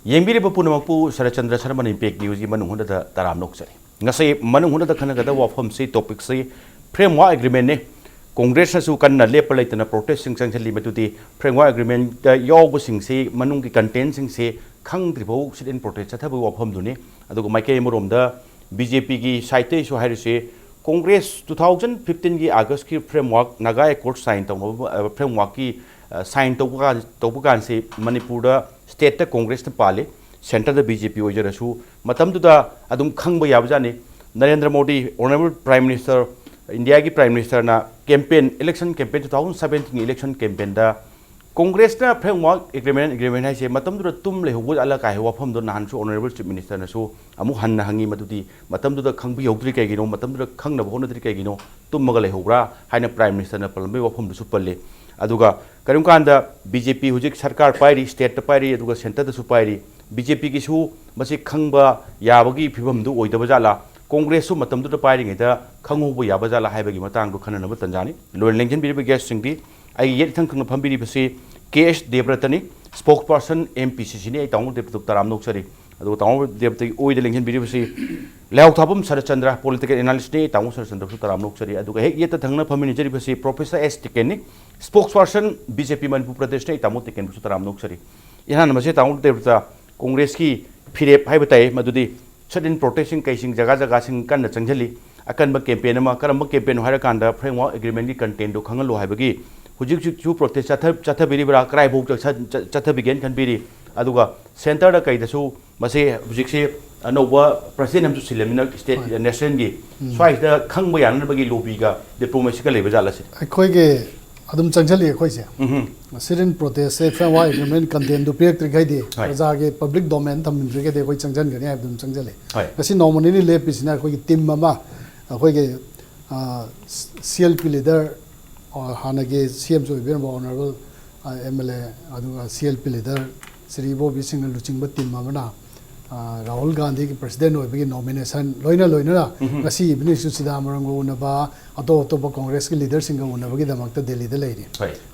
Yembiriba Punapu, Sharatchandra Sharma Impact News, Manung Taram Noxari. Nasi Manung Kanagada Wafam say topic say framework agreement. Congress su kan na lepalai tana protesting sang chali matuti framework agreement yaw sing se manung ki content sing se khang dribo sit in protest chathabu wafam duni adugo maike morom da BJP ki site su hairi se Congress 2015 ki August ki framework naga accord sign taw framework ki sign tawbukan se Manipur da state ta Congress ta pale center da BJP ojara su matam tu da adum khang ba yabjani Narendra Modi honorable prime minister India की prime minister ना campaign election campaign 2017 election campaign दा कांग्रेस ना framework agreement है से मतम दुर तुम ले हुबो अला काय वफम दो नान सु ऑनरेबल चीफ मिनिस्टर ना सु अमु हन हंगी मदुदी मतम दुर खंगबि यौद्रि कैगिनो मतम दुर खंग न भोनद्रि कैगिनो तुम मगले होब्रा हाइना प्राइम मिनिस्टर ना पलमे वफम दु सु पल्ले अदुगा करिम कांदा बीजेपी हुजिक सरकार पाइरी स्टेट पाइरी अदुगा सेंटर दसु पाइरी बीजेपी की सु मसे खंगबा याबगी फिबम दु ओइदबा जाला Congress su matam tu pairing ita khangu bu ya bazala haibagi matang du khana na tanjani loin lengchen bi guest singdi ai yet thang khang phambiri basi KS Debabrata ni spokesperson MPCC ni ai taung de taram nok sari adu taung de oi de lengchen bi basi lau thapum Sharatchandra political analyst ni taung Sharatchandra su taram nok sari adu he yet thang na phambini jari basi Prof S Tiken ni spokesperson BJP Manipur Pradesh ni taung Tiken su taram nok sari ina na mase taung Debabrata Congress ki phirep haibatai madudi Certain protesting casing jaga sing kan changjali akan ba campaign ma karam ba campaign hara kanda framework agreement ki content do khangal lo haibagi hujik chu protest chatha biri bra cry bok chatha bigen kan biri aduga center da kai da su mase hujik se anoba president am su silemina state nation gi swai da khang ba yan ba gi lobby ga diplomacy ka leba jala se khoi ge adum changjali khoi se certain protest se framework agreement content do pek trigai de raja ge public domain tham trigai de khoi changjan ga ne adum changjali kasi nominally le pisina khoi team mama khoi ge CLP leader or hana ge CM so be honorable MLA adu CLP leader Sri Bo Bising luching ba team mama na Rahul Gandhi ki president oi bagi nomination loina ngasi ibni su sida marango na ba ato ba congress ki leader singa una bagi damak ta delhi da leiri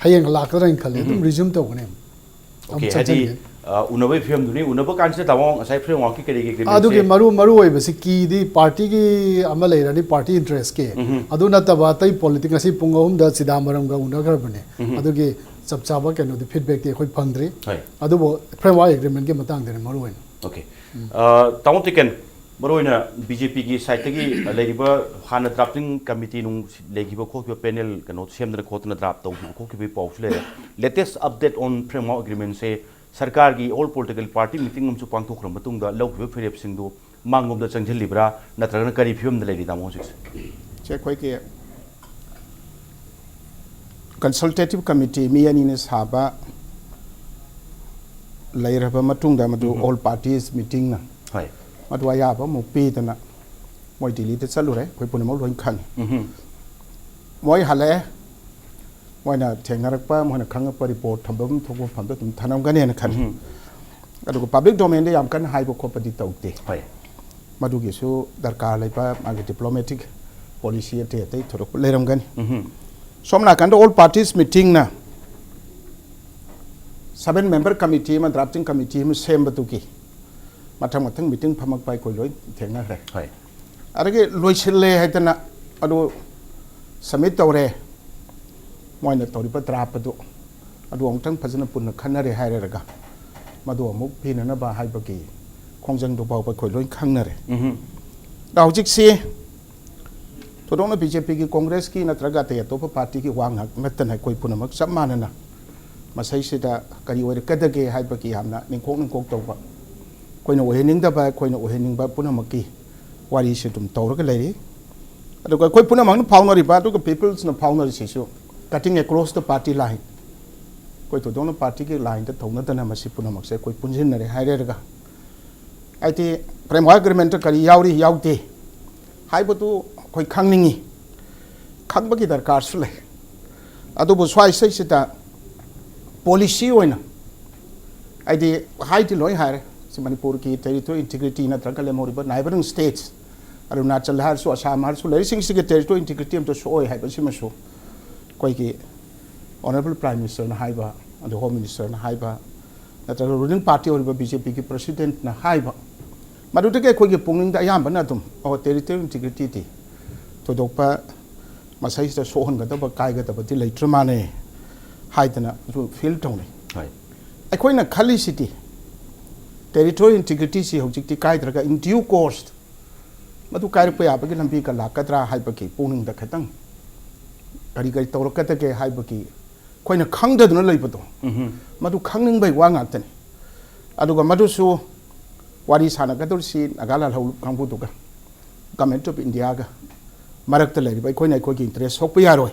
hayeng lakra in khale dum resume to gune okay hadi unabai film duni unaba kan se tawong asai frame wa ki kari ki adu ke maru oi basi ki di party ki ama leira ni party interest ke adu na ta ba tai politics asi pungom da sida marango una gar bane adu ke chap chaba ke no di feedback te khoi phangdri adu bo framework agreement ke matang de maru oi okay taung Tiken maroina BJP ki site ki leiba hana drafting committee nung legiba khokyo panel kano semdra khotna draft tong khokyo bi pause le latest update on framework agreement se sarkar ki all political party meeting um chu pang thokram matung da lawbe ferep sing do mangom da changjel libra natragana kari phim da leidi tamo six che khoi ke consultative committee mi ani ne saba lairaba matung da madu all parties meeting na hai madwa ya ba mo pi ta na moi dili te chalu re khoi pun mo loin khan moi hale moi na thengarak pa mo na khang pa report thambam thok pham da tum thanam ga ne na khan adu public domain de yam kan hai bo ko pa di tau te hai madu ge su darkar lai pa ma diplomatic policy te te thorok leram gan somna kan all parties meeting na 7 member committee ma drafting committee ma sem batuki mathang meeting phamak pai koi loi thengna re hai arage loi chille haitana adu submit tawre moina tori pa draft adu adu ongtang phajana punna khanna re haire raga madu amuk phina na ba haibaki khongjang do baw pa koi loi khangna re dawjik si to dong na BJP ki Congress ki natraga te to party ki wang hak metan hai koi punamak samana na masai sida kari oi kadage haibaki hamna ningkok tawba koina ohening da ba koina ohening ba punamaki wari se tum tawra leiri adu koi punamang faunari ba to people's na faunari se so cutting across the party line koi to dong party ki line ta thongna ta na masi punamak se koi punjin na re haire raga aiti framework agreement kari yauri yaute haibatu koi khangningi khangbagi darkar su le adu bo swai sai sita policy oina aidi haiti loi hare si Manipur ki territory integrity na trakale moriba neighboring states Arunachal har so Assam har so lei sing si territory integrity am to so oi haiba si ma so koi ki honorable prime minister na haiba and the home minister na haiba नत्रगा ruling party और BJP की president ना हाइबा मदुदगे कोई पुंगिंग दा याम बना तुम और टेरिटोरियल इंटीग्रिटी थी तो दोपा मसाई से सोहन गदब काय गदब ती लेटर माने हाइदना जो फील टोने अखोई ना खाली सिटी टेरिटोरियल इंटीग्रिटी से हौजिकती काय दरगा इन ड्यू कोर्स मदु काय पे आबगे लंबी का लाकद्रा हाइबकी पुंगिंग दा खतंग करी करी तौरकतगे हाइबकी कोइना खंगददुना लेबदो मदु खंगनिंग बै वा ngakतने अदुगा मदुसु वारी सानगदुरसी नागाला हौ कांगबुदुगा गवर्नमेंट ऑफ इंडिया गा मरक्त लेरिबा अखोइना अखोइगी इंटरेस्ट सोप यारोय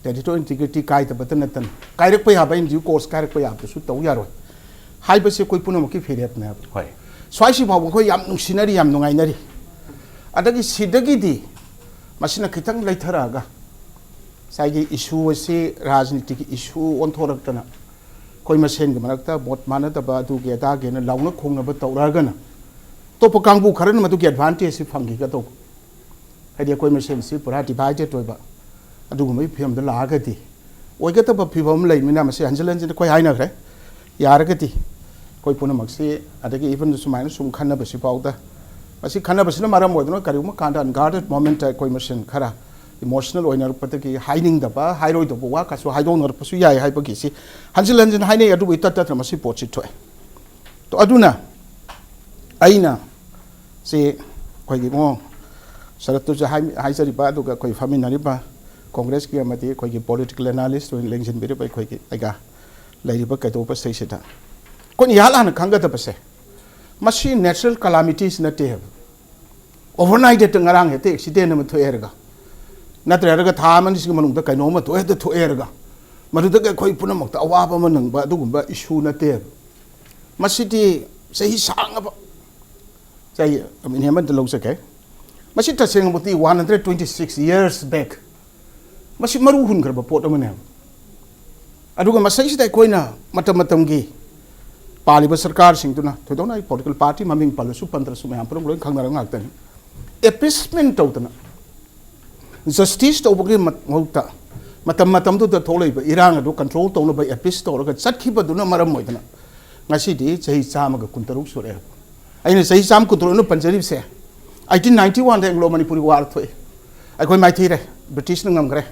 टेरिटोरियल इंटीग्रिटी कायदबत नतन कायरक पे हाबा इन ड्यू कोर्स कायरक पे हाबसु तौ यारोय हाइबसे कोइ पुनमकी फेरेत ने होय स्वाइसी भाव को याम नुसिनरी याम नुंगाइनरी अदगी सिदगी मसिना खितंग लेथरागा साइगी इशू से राजनीति की इशू ओंथोरक्तना कोई मसेन के मरक्ता बोट मानदबा दुगे दागेना लाउना खोंगनब तौरागना तोप कांगबु खरन मदु के एडवांटेज से फंगी का तो हदि कोई मसेन से पूरा डिवाइडेड होइबा अदुगुमै फिल्म द लागति ओइगतब फिल्म लैमिना मसे हंजलन कोई हाइनखरे यारगति कोई पुनमक से अदगी इवन सुमाइन सुम खन्नबसि पाउदा मसि खन्नबसिना मरम ओइदनो करिउम कांदा अनगार्डेड मोमेंट कोई मसेन खरा इमोशनल ओइनर पतकी हाइनिंग दबा हाइरोइ दबो वा कासु हाइदोनर पसु याय हाइबगी सि हंजल हंजन हाइने अदु इ तत मसि पोचि थोय तो अदुना आइना से कोइगी मो शरत जो हाइजरिबा अदुगा कोइ फामिनरिबा कांग्रेस की अमति कोइगी पॉलिटिकल एनालिस्ट ओइन लेंजन बिरबा कोइगी आइगा लैरिबा कदोप सैसिदा कोन यालान खंगदबसे मसि नेचुरल कैलामिटीज नते है ओवरनाइट त ngarang हेते एक्सीडेंट म थोयरगा नत्रगा था मनसिग मनुंग त कैनो म थोय त थोयरगा मरुदग कोइ पुनमक त अवाब म नंगबा अदुगुंबा इशू नते मसिति सही सांगब सही हेमंत लौसके मसि तसेंगबति 126 years back मसि मरु हुनखरबा पोट अमने अदुगा मसैसिदा कोइना मतम मतमगी पालिबा सरकार सिंगतुना थोदोना पॉलिटिकल पार्टी ममिंग पालसु पंद्रसु मयाम पुरम लोइ खंगना ngakतनि एपिसमेंट तौतना जस्टिस तौबगी मौता मतम मतम दु थोलैबा इरांग दु कंट्रोल तौनबा एपिस तौरगा चटखिबदुना मरम मोइदना ngasidi चही चामगा कुंतरुक सुरे अइने चही चाम कुंतरुक पंजरीबसे 1891 दा एंग्लो मणिपुरी वार थोय अखोय माइथीरे ब्रिटिश न ngमग्रे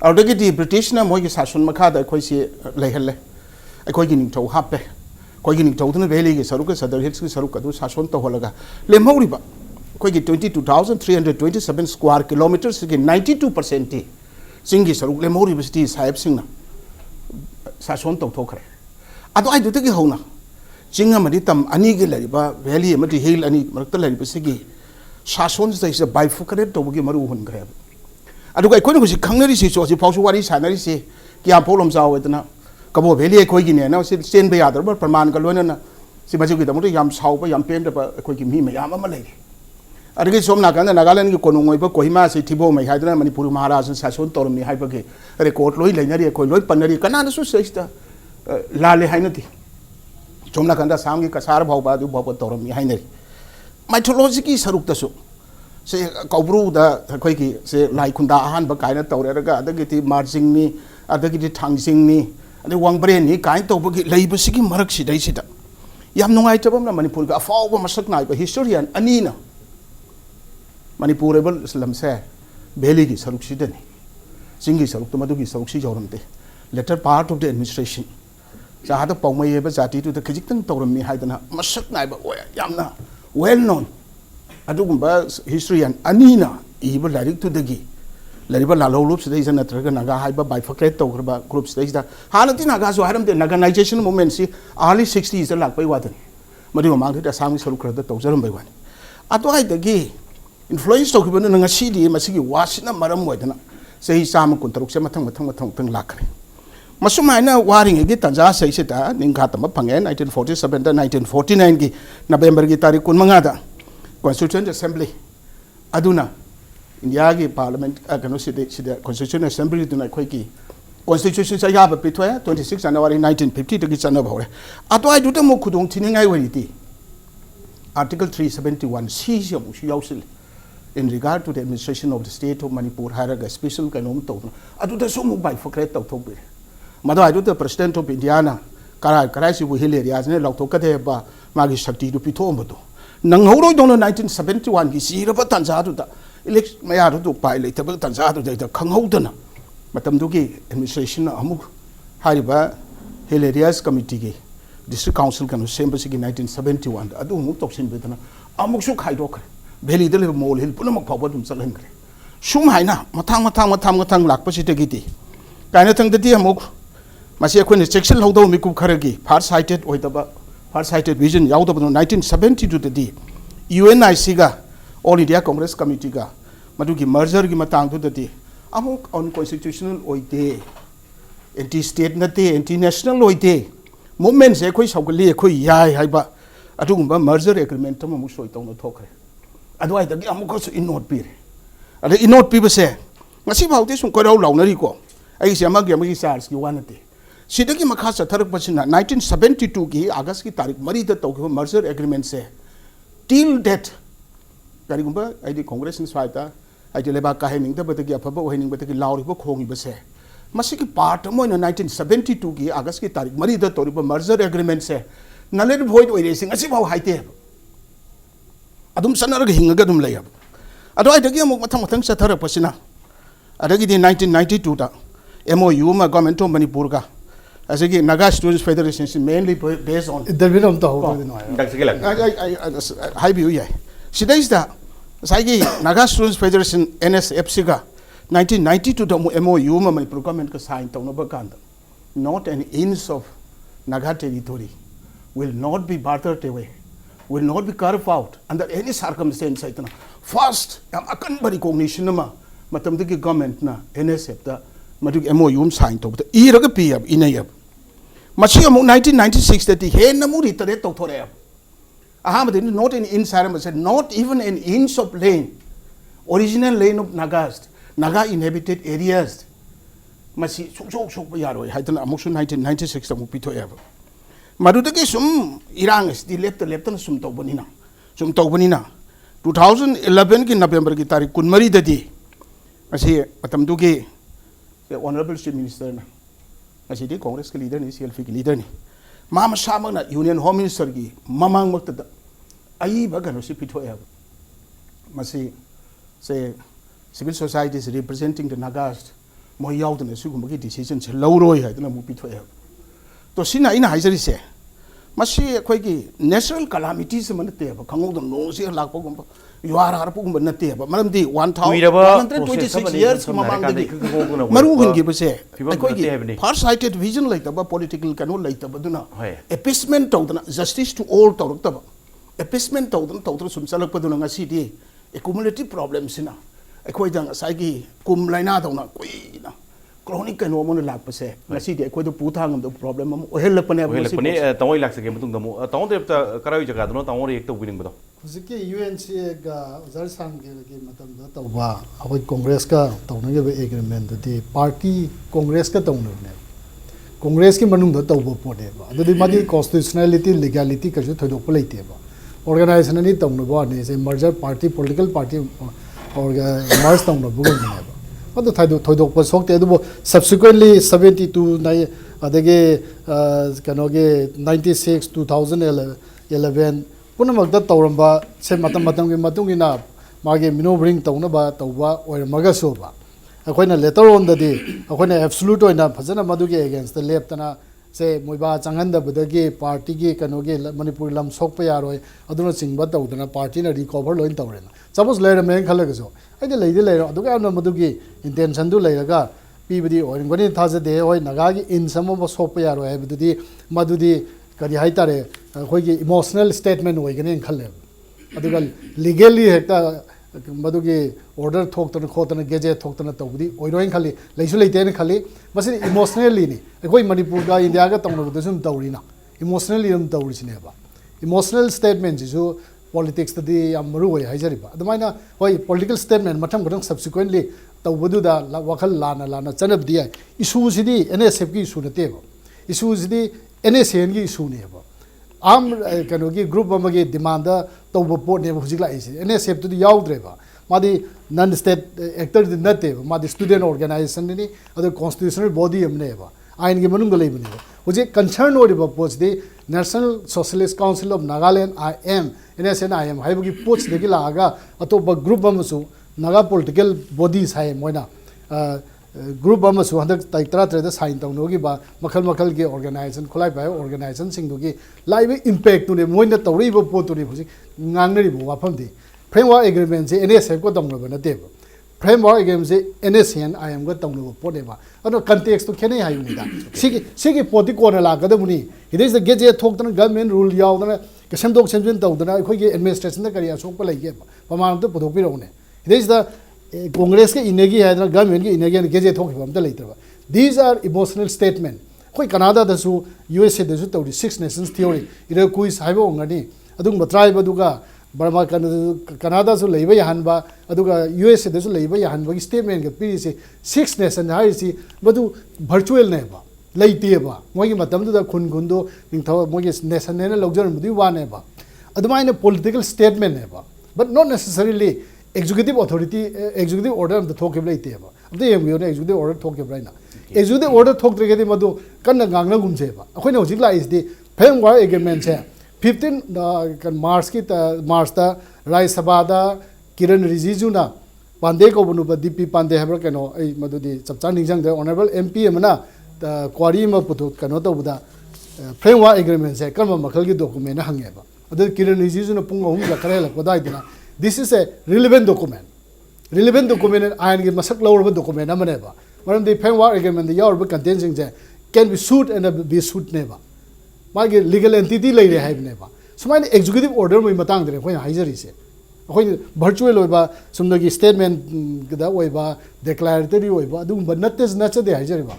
औदगी ब्रिटिश न मोइगी शासन मखादा अखोय सि लैहल्ले अखोयगी निंथौ हापे कोई निंथौदुना वैली के सरुक सदर हिल्स के सरुक अदु शासन तौहलगा लेमहौरिबा कोई 22,327 स्क्वायर किलोमीटर्स के 92% टी सिंगी सरुक लेमहौरिबा सिटी साहेब सिंगना शासन तौथोखरे अदु आइ दुतगी हौना चिंग अमदि तम अनि के लरिबा वैली अमदि हिल अनि मरक्त लरिबा सिगी शासन से बाइफुकरेट तौबगी मरु हुनखरे अदु गाय कोइ हुजि खंगनरि सि सोजि फाउसु वारी सानरि सि किया पोलम जावदना कबो वैली अखोइगी ने ना चेन बे यादर प्रमाण का लोनना सि मजुगी दमु याम साउब याम पेन द अखोइगी मी मयाम अमा लेरे अदगी सोम नागाना नागालैंड की कोनुंगोइबा कोहिमा से थिबो मै हाइदना मणिपुर महाराज शासन तौरमी हाइबगे रेकॉर्ड लोइ लेनरि अखोइ लोइ पन्नरि कनानसु सैस्ता लाले हाइनति सोम नागाना सामगी कसार भावबा दु भाव तौरमी हाइनरि माइथोलॉजी की सरुक्तसु से कौब्रु दा अखोइगी से लाई खुंदा आहान बा कायना तौरेरगा अदगी मार्जिंगनी अदगी थांगजिंगनी वांगब्रेन काइन तौबगी लैबसिगी मरक्सिदैसिदा याम नुंगाइतबमना मणिपुर का अफावबा मसक नाइबा हिस्टोरियन अनीना मणिपुर एबल लमसे वैली की सरुक्सिदनी सिंगी सरुक मदुगी सरुक्सि जौरमते later part of the administration जहाद पौमयेबा जाति तु खजिक्तन तौरमि हाइदना मसक नाइबा ओया यामना वेल नोन अदुगुंबा हिस्टोरियन अनीना इबा लाइरिक तुदगी लरिबा लालो रूप से नत्रगा नागा हाइबा बाइफक्रेट तौरबा ग्रुप से हानती नागा जो हारमते नागानाइजेशन मूवमेंट से अर्ली 60s लापै वादन मदि ममांग आसाम सरुक खरद तौजरम बैवानी अतोहाइदगी इन्फ्लुएंस तौखिबन नंगसिदी मसिगी वासिना मरम होइदना सही चाम कुंतरुक से मथंग मथंग मथंग तंग लाखरे मसुमाइना वारिंगे तंजा सैसिता निंगातम फंगे 1947 दा 1949 की नवंबर की तारीख 15 दा कॉन्स्टिट्यूएंट असेंबली अदुना इंडिया की पार्लियामेंट कनो सिदे कॉन्स्टिट्यूएंट असेंबली दुना खोइकी कॉन्स्टिट्यूशन से याब पिथोय 26 जनवरी 1950 तकी चनब होरे अतोय दुते मु खुदों थिनिंगाय वरिती आर्टिकल 371 सी से मु याउसिल in regard to the administration of the state of Manipur haraga special kanom to adu da so mu by for create to be mado adu the president of India na कराई से hill area ने लौटोकदेब मागी शक्ति पीथोबदो नंगौरोदों 1971 की सीरब तंजादुदा election मयादु पाई लेतब तंजादुदा खंगौदना मतमदुगी administration अमुक हारिबा हिल areas committee की district council कनो सेम्बसिगी 1971 अदु अमुक तोक्सिनबेदना अमुकसु खाइदोखरे भेली दले मोल हिल पुनमक फावबा दुम चलहनखरे सुम हाइना मथांग लाकपसिदगिदी काइना थंगददी अमुक मासे अखोइन सेक्शन लौदो मिकु खरगी फार साइटेड विजन याउदबनो 1972 ददी UNIC गा ऑल इंडिया कांग्रेस कमिटी गा मदुगी मर्जर की मतंगददी अमुक अनकॉन्स्टिट्यूशनल ओइदे एंटी स्टेट नते एंटी नेशनल ओइदे मूवमेंट से अखोइ सौगली अखोइ याय हाइबा अदुगुंबा मर्जर एग्रीमेंट तम अमुक सोइतौनो थोखरे अदुआइदगी अमुकसु इनोट पीरे अदे इनोट पीबसे ngasi baute sum ko raw lawnari ko ai se amagi charge ki wanate sidagi makha satharak pasina 1972 ki august ki tarik mari da tawki merger agreement se till date gari gumba ai di congress ni swaita ai di leba ka hening da batagi afaba ohening batagi lawri bo khongi base masi ki part mo 1972 ki august ki tarik mari da tori merger agreement se naler void oi racing ngasi baw haite adum sanar ga hinga dum layab ado ai dagi amuk mathang satharak pasina adagi 1992 da MOU ma government of Manipur ka asigi Naga Students Federation is mainly based on interview to ho high view yai sidai da saigi Naga Students Federation NSFC ka 1992 da MOU ma Manipur government ka sign tawna ba kan not an inch of Naga territory will not be bartered away will not be carved out under any circumstance aitana first am akan bari cognition ma matamdagi government na NSF da madug MOU sign to iraga piyab inayab machi amu 1996 that he namu ritare to thore ahamad not an inch said not even an inch of land original land of Naga inhabited areas machi sok yaro haitana amu 1996 amu pithoyab madudagi sum irang di left na sum tawbanina 2011 ki November ki tarik kunmari dadi Masih matamdugi honorable chief minister na masih di congress ke leader ni CLF ke leader ni mama sama na union home minister ki mamang magtada ai bagano si pithoya masih say civil society is representing the Nagas mo yaudna sugum gi decision se lawroi ha na mu pithoya to sina ina haijari se masih khoi gi natural calamities manate ba khangong do no se lakpa gum yuara har pugum nate ba maram di 1126 years mamang di maru gingi base khoi gi far sighted vision like ba political kanu like ba duna appeasement tawdana justice to all tawrukta ba appeasement tawdana sum salak pa duna ngasi di accumulative problems na khoi dang sai gi kum laina dawna koi na chronic kanu mon lak pa se ngasi di khoi do puthang do problem am ohel pane tawoi lak sake mutung damu tawon de karai jaga dno tawon ek to winning bado huziki UNCA ga uzar sang ge matam da tawba akoi congress ka tawna ge agreement di party congress ka tawna ne congress ki manung da tawba pode ba adu madi constitutionality legality ka ju thodok pa leite ba organization ni tawna ba ne se merger party political party or merge tawna bu ge ne ba adu thodok pa sokte adu subsequently 72 nai adage kanoge 96 2011 पुनमगदा तौरंबा से मतम के मतुंगिना मागे मिनोब्रिंग तौनबा तौबा ओइरमगसोबा अखोइना letter on ददी अखोइना एब्सोल्यूट ओइना फजना मदुगे अगेंस्ट द लेफ्टना से मोइबा चंगंदबदगी पार्टी की कनोगे मणिपुर लम सोकप यारोय अदुना चिंगबा तौदना पार्टी ना रिकवर लोइन तौरेना सपोज लेर मेन खलगसो आइदे लेर अदुगा न मदुगी इंटेंशन दु लेरगा पीबदी ओइरंगनी थाजदे ओइ नगागी इन समब सोकप यारोय हैबदुदी मदुदी करी हाइतारे अखोइगी इमोशनल स्टेटमेंट ओइगने खले अदुगा लीगली हेक्ता मदुगी ऑर्डर थोक्तन खोतन गेजे थोक्तन तौबदी ओइरोइन खली लेसु लेतेन खली मसिन इमोशनली नि अखोइ मणिपुर का इंडिया का तौनबद सुम तौरिना इमोशनली हम तौरिसिनेबा इमोशनल स्टेटमेंट जिसु पॉलिटिक्स तदी याम मरु होय हाइजरिबा अदमाइना होय पॉलिटिकल स्टेटमेंट मथम गदं सब्सिक्वेंटली तौबदुदा वखल लाना चनबदी इशू सिदी एनएसएफ की इशू नतेबा इशू सिदी NSN की इशू ने आम कनोगी ग्रुप अमगे डिमांड तौब पोट ने हुजिक लाइसे NSF तो याउद्रेबा मादी नॉन स्टेट एक्टर नते मादी स्टूडेंट ऑर्गेनाइजेशन ने अदर कॉन्स्टिट्यूशनल बॉडी हमनेबा आइन के मनुंग लेबने हुजे concern ओरिबा post the National Socialist Council of Nagaland IM NSNIM हाइबगी पोस्ट देगी लागा अतोप ग्रुप अमसु नागा पॉलिटिकल बॉडीज हाय मोइना ग्रुप अमसु हंदक ताइत्रा त्रेदा साइन तौनोगी बा मखल मखल के ऑर्गेनाइजेशन खुलाई बाय ऑर्गेनाइजेशन सिंगदुगी लाइव इंपैक्ट तुने मोइना तौरीबो पोतुनी हुजी ngangnari bo wafam di framework agreement se NSF ko tongno na te framework agreement se NSN IM ko tongno po de ba ano context to khene hayu ni da sigi poti ko na la ga da muni it is the get thok tan government rule yaw na ke samdok samjin taw dana khoi ge administration da kariya sok pa lai ge ba ma to podok pi ro ne it is the congress ke inegi hai na government ke inegi ge thok ba ta lai ta ba these are emotional statement khoi canada da su USA da su taw 6 nations theory ira kuis haibo ngani adung tribe aduga Burma Canada su leiba yahanba aduga USA da su leiba yahanba ki statement ke piri se 6 nation hai si badu virtual ne ba leite ba moi matam du da khun khun do ning thaw moi nation ne logjar mudi wa ne ba adumaina political statement ne ba but not necessarily executive authority executive order of the thok leite ba abde yem yo ne executive order thok right na executive order thok tre ke madu kan gang na gumse ba akhoi ne hojik la is the framework agreement se 15 March ki March ta Rai Sabha da Kiran Rijiju na Pande ko banu DP Pande habra kano ai madu di chapcha ningjang the honorable MP amna kwari ma putu kano to buda framework agreement se kalma makhal gi document na hange ba adu Kiran Rijiju na pung hum la kare la kodai dina this is a relevant document ayan gi masak lawr ba document amane ba maram the framework agreement the yaw ba content sing can be suit and be suit ne ba मागे legal entity ले रहे हैं बनेबा सुमाइने executive order में मतंग दे रहे कोई हाइजरी से कोई virtual होइबा सुमदगी statement गदा होइबा declaratory होइबा दुम बनतेस नच दे हाइजरी बा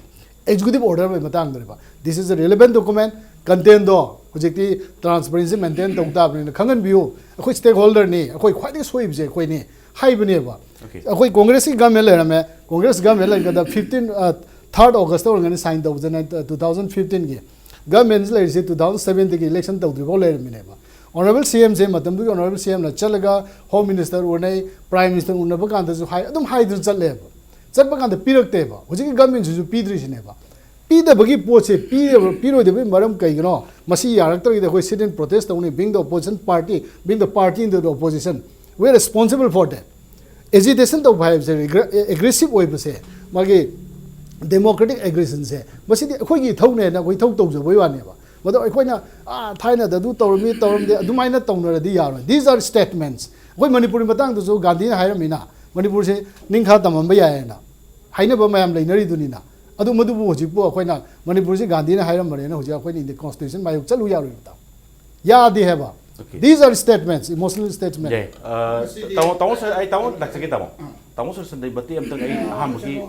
executive order में मतंग दे रहा this is a relevant document content दो होजेक्ति transparency maintain तौता बने खंगन बियो कोई stakeholder ने कोई ख्वादी सोइब जे कोई ने हाइ बनेबा कोई कांग्रेस की गवर्नमेंट ले रहा कांग्रेस गवर्नमेंट ले गदा 3rd August तो उन्होंने साइन 2015 के government like say 2007 के election तक दुगो ले मिने बा honorable CM से मतम दुगो honorable CM ना चलगा home minister उन्हें prime minister उन्हें बकान तो जो हाई अदम हाई तो चल ले बा चल बकान तो पीरकते बा हो जी government जो पीदरी से ने बा पीदे बगी पोचे पीरो दे मरम कई गनो मसी यारक्टर के कोई sit in protest उन्हें being the opposition party being the party in the opposition we are responsible for that agitation तो भाई से aggressive way बसे मगे democratic aggression se masidi khoi gi thau ne na khoi thau tau jo boi wa ne ba mado khoi na thaina da du tawmi tawm de adumai na tawna ra di yaro these are statements khoi manipur matang du so gandhi na hairam ina manipur se ningkha tamam ba ya na haina ba mayam leinari du ni na adu madu bu hoji po khoi na manipur se gandhi na hairam bare na hoji khoi ni the constitution mai chalu yaro ta ya di heba these are statements emotional statements tawo sir ai tawo laksake tawo sir sandai bati am tang ai hamusi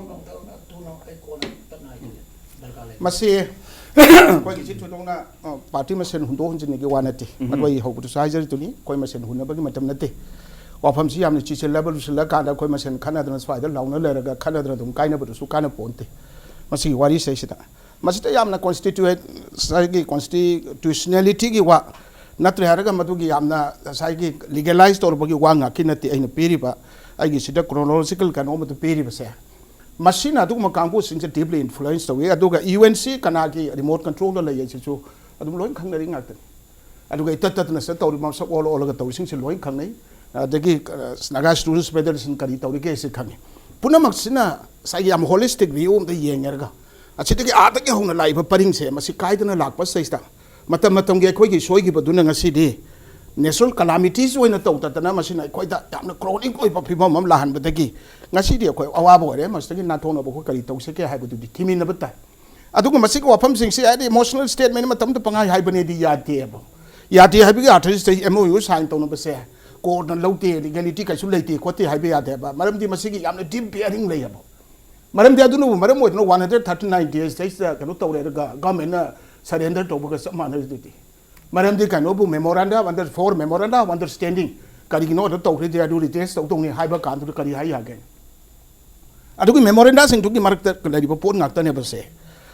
masih koi gi chitu dong na party masen hundo hunjin gi wanati matwai hobu to sajari tuni koi masen hunna bagi matam nate wafam si yamni chichel level usla ka da koi masen khana dana swai da launa le ga khana dana dum kaina bu su kana ponte masih wari sai sita masih ta yamna constituent sai gi constitutionality gi wa natre haraga matu gi yamna sai gi legalized or bagi wanga kinati aina peri ba ai gi sita chronological kan o matu peri ba se machine adu ma kampu sing deeply influenced the way aduga UNC kanagi remote control la yai chu adu loin khang nari ngak aduga tat na sa tawri ma sa all ga taw sing loin khang nei adagi naga students federation kari tawri ke se khang puna maksina sai yam holistic view um the yenger ga achitagi atagi hona lai ba paring se masi kaidana lakpa saista matam ge khoi gi soi gi baduna ngasi di national calamities oina taw tatana masina khoi da yamna chronic oi pa phimam mam lahan badagi ngasi di khoi awaba ore mastagi na thono ba ko kari taw se ke hai badu di kimi na bata aduga masik wafam sing se adi emotional statement matam to pangai hai bane di yate ba yate hai bi artist MOU sign taw no ba se ko na lote legality ka su leite ko te hai bi yate ba maram di masigi yamna deep bearing le ba maram di adunu maram mo no 139 days sai ka no taw re ga government na surrender to ba ka samana di maram di kan obu memorandum under 4 memorandum of understanding kari no to re dia du test to ni hai ba kan tu kari hai ha gen adu ki memorandum sing tu ki marak ta lai ba pon ngak ta ne ba se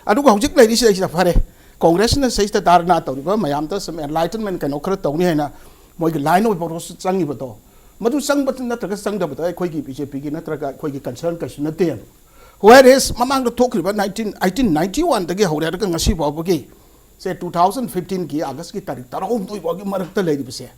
adu ko hojik lai ri sai sa phare congress na sai ta dar na to ba mayam ta some enlightenment kan okra to ni hai na moi ki line of pro sang ni ba to madu sang ba na ta ka sang da ba khoi ki BJP ki na tra ka khoi ki concern ka na te whereas mamang to talk about 1891 ta ge hore ka ngasi ba ba ki से 2015 की अगस्त की तारीख तरह तो इबागी मरकता ले बसे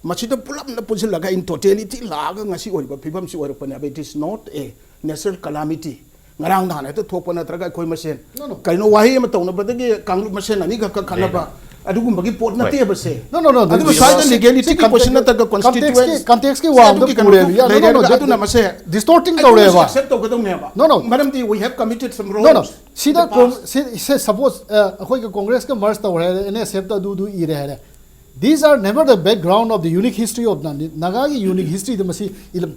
मछिदा पुलम न पुजिल लगा इन टोटलिटी लागा ngasi ओरिबा फिबम सि ओरपने it is not a natural calamity ngarang dhan to thokpa natraga khoi masen kaino wahi ma tawna badagi kanglu masen ani ga khanaba adugum bagi pot na te base no adu side legality ki question na ta constituent context ki wa the pure no adu na mase distorting tawre ba accept to gadong ne ba no madam di we have committed some wrongs no sida say suppose akoi ka congress ka merge tawre ene accept du I re these are never the background of the unique history of Naga unique history the masi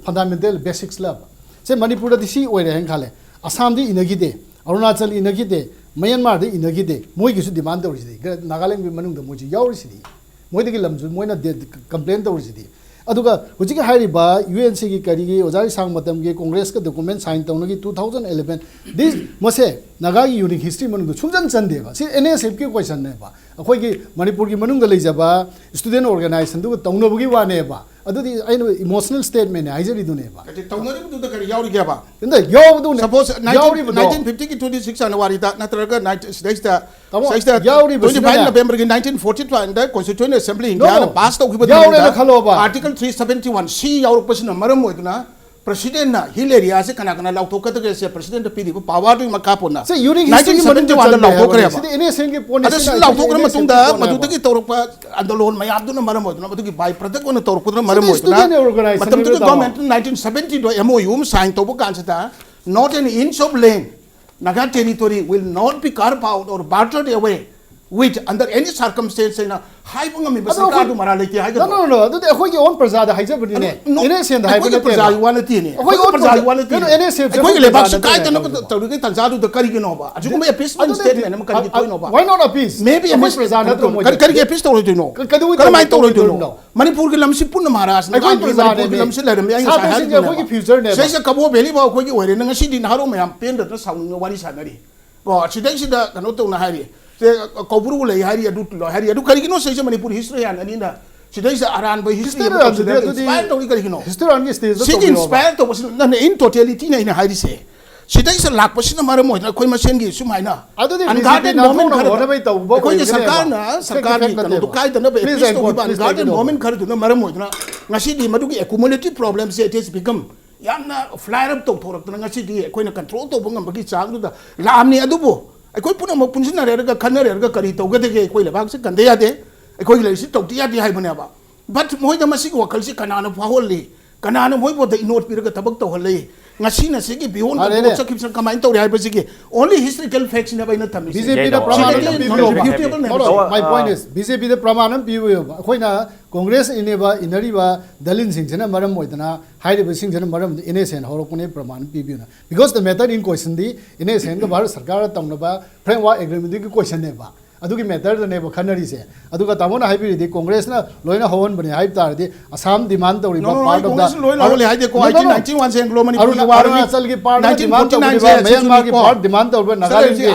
fundamental basics lab say Manipur the si oire hang khale Assam di inagide Arunachal inagide Myanmar di inagide moi ki su demand tawri si Nagaland bi manung da moi ji yauri si moi de ki lamju moi na complaint tawri si aduga huji ka hairi ba UNC ki kari gi ojari sang matam gi congress ka document sign tawna gi 2011 this mase Naga unique history manung da chungjan chan de ba si NSF ki question ne ba akhoi gi Manipur gi manung da leijaba student organization du tawna bugi wa ne ba adudi aino emotional statement ne haijari du ne ba tawna du da kari yauri ga ba inda yaw du ne suppose 1950 ki 26 January da natraga 25 November ki 1942 and the constituent assembly in Ghana passed article 371 C yaur pasina maram hoiduna president na hill area se kana lautoka ta se president pidi power to makapona se unique history 1971 lautoka re se ene sen ki pone se lautoka matunda madutagi tawrpa andolon mayab du na maram hoiduna madutagi by pradak ona tawrpa maram hoiduna matam tu government 1970 do MOU sign to kansa not an inch of land Naga territory will not be carved out or bartered away with under any circumstance in a high bunga basaka du mara leki hai no adu de khoi ki on prasad hai jab ni ne ene sen da hai ko prasad wana ti ne khoi prasad wana ti ene se khoi le bak kai tan ko tawri ki tanzadu da kari ki no ba aju ko appeasement statement am kari ki koi no ba why not appease maybe a prasad to kari ki appease to ro no kar mai to ro no Manipur ki lamsi punna maharashtra na Manipur ki lamsi la ram yang sa ha khoi ki future ne sai se kabo beli ba khoi ki oire na ngasi din haro mayam pen da saung wari sanari ko sidai sida kano to na hari Koburu le hari adu lo hari adu kari kino sai Manipur history an ani na sidai sa aran by history inspire to kari kino history an stage to inspire to was na in totality na in hari se sidai sa lak pasina mara mo na koi masen gi sumai na unguarded moment khar koi sarkar na sarkar ni kano to kai da na be unguarded moment khar na mara mo na ngasi di madu ki accumulative problems it has become yamna flare up to thorak na ngasi di koi na control to bungam bagi chang du da lamni adubo अकोई पुनः मग पुंजना रेरगा खन्ना रेरगा करी तौगदे के कोई लेबाग से कंदे यादे अकोई लेसी तौती यादे हाय बनेबा but मोय द मसी वकल से कनाना फाहोली कनाना मोय बोद इनोट पिरगा तबक तौहले ngasi na sigi beyond the subscription combine to have sigi only historical facts never in the BJP the pramanam my point is BJP the pramanam piu akoina congress ineba inariba dalin sing jana maram moidana hairiba sing jana maram innocent horokune praman piu because the method in question the innocent the bharat sarkar tamnaba framework agreement ki question ne ba adugi method ne ba khanari se aduga tamona haibiri di congress na loina howan bani haib tar di Assam demand to riba part of the loina hole haide ko 1991 se anglo manipur ki war Arunachal ki part 1949 Myanmar ki part demand to Nagaland ki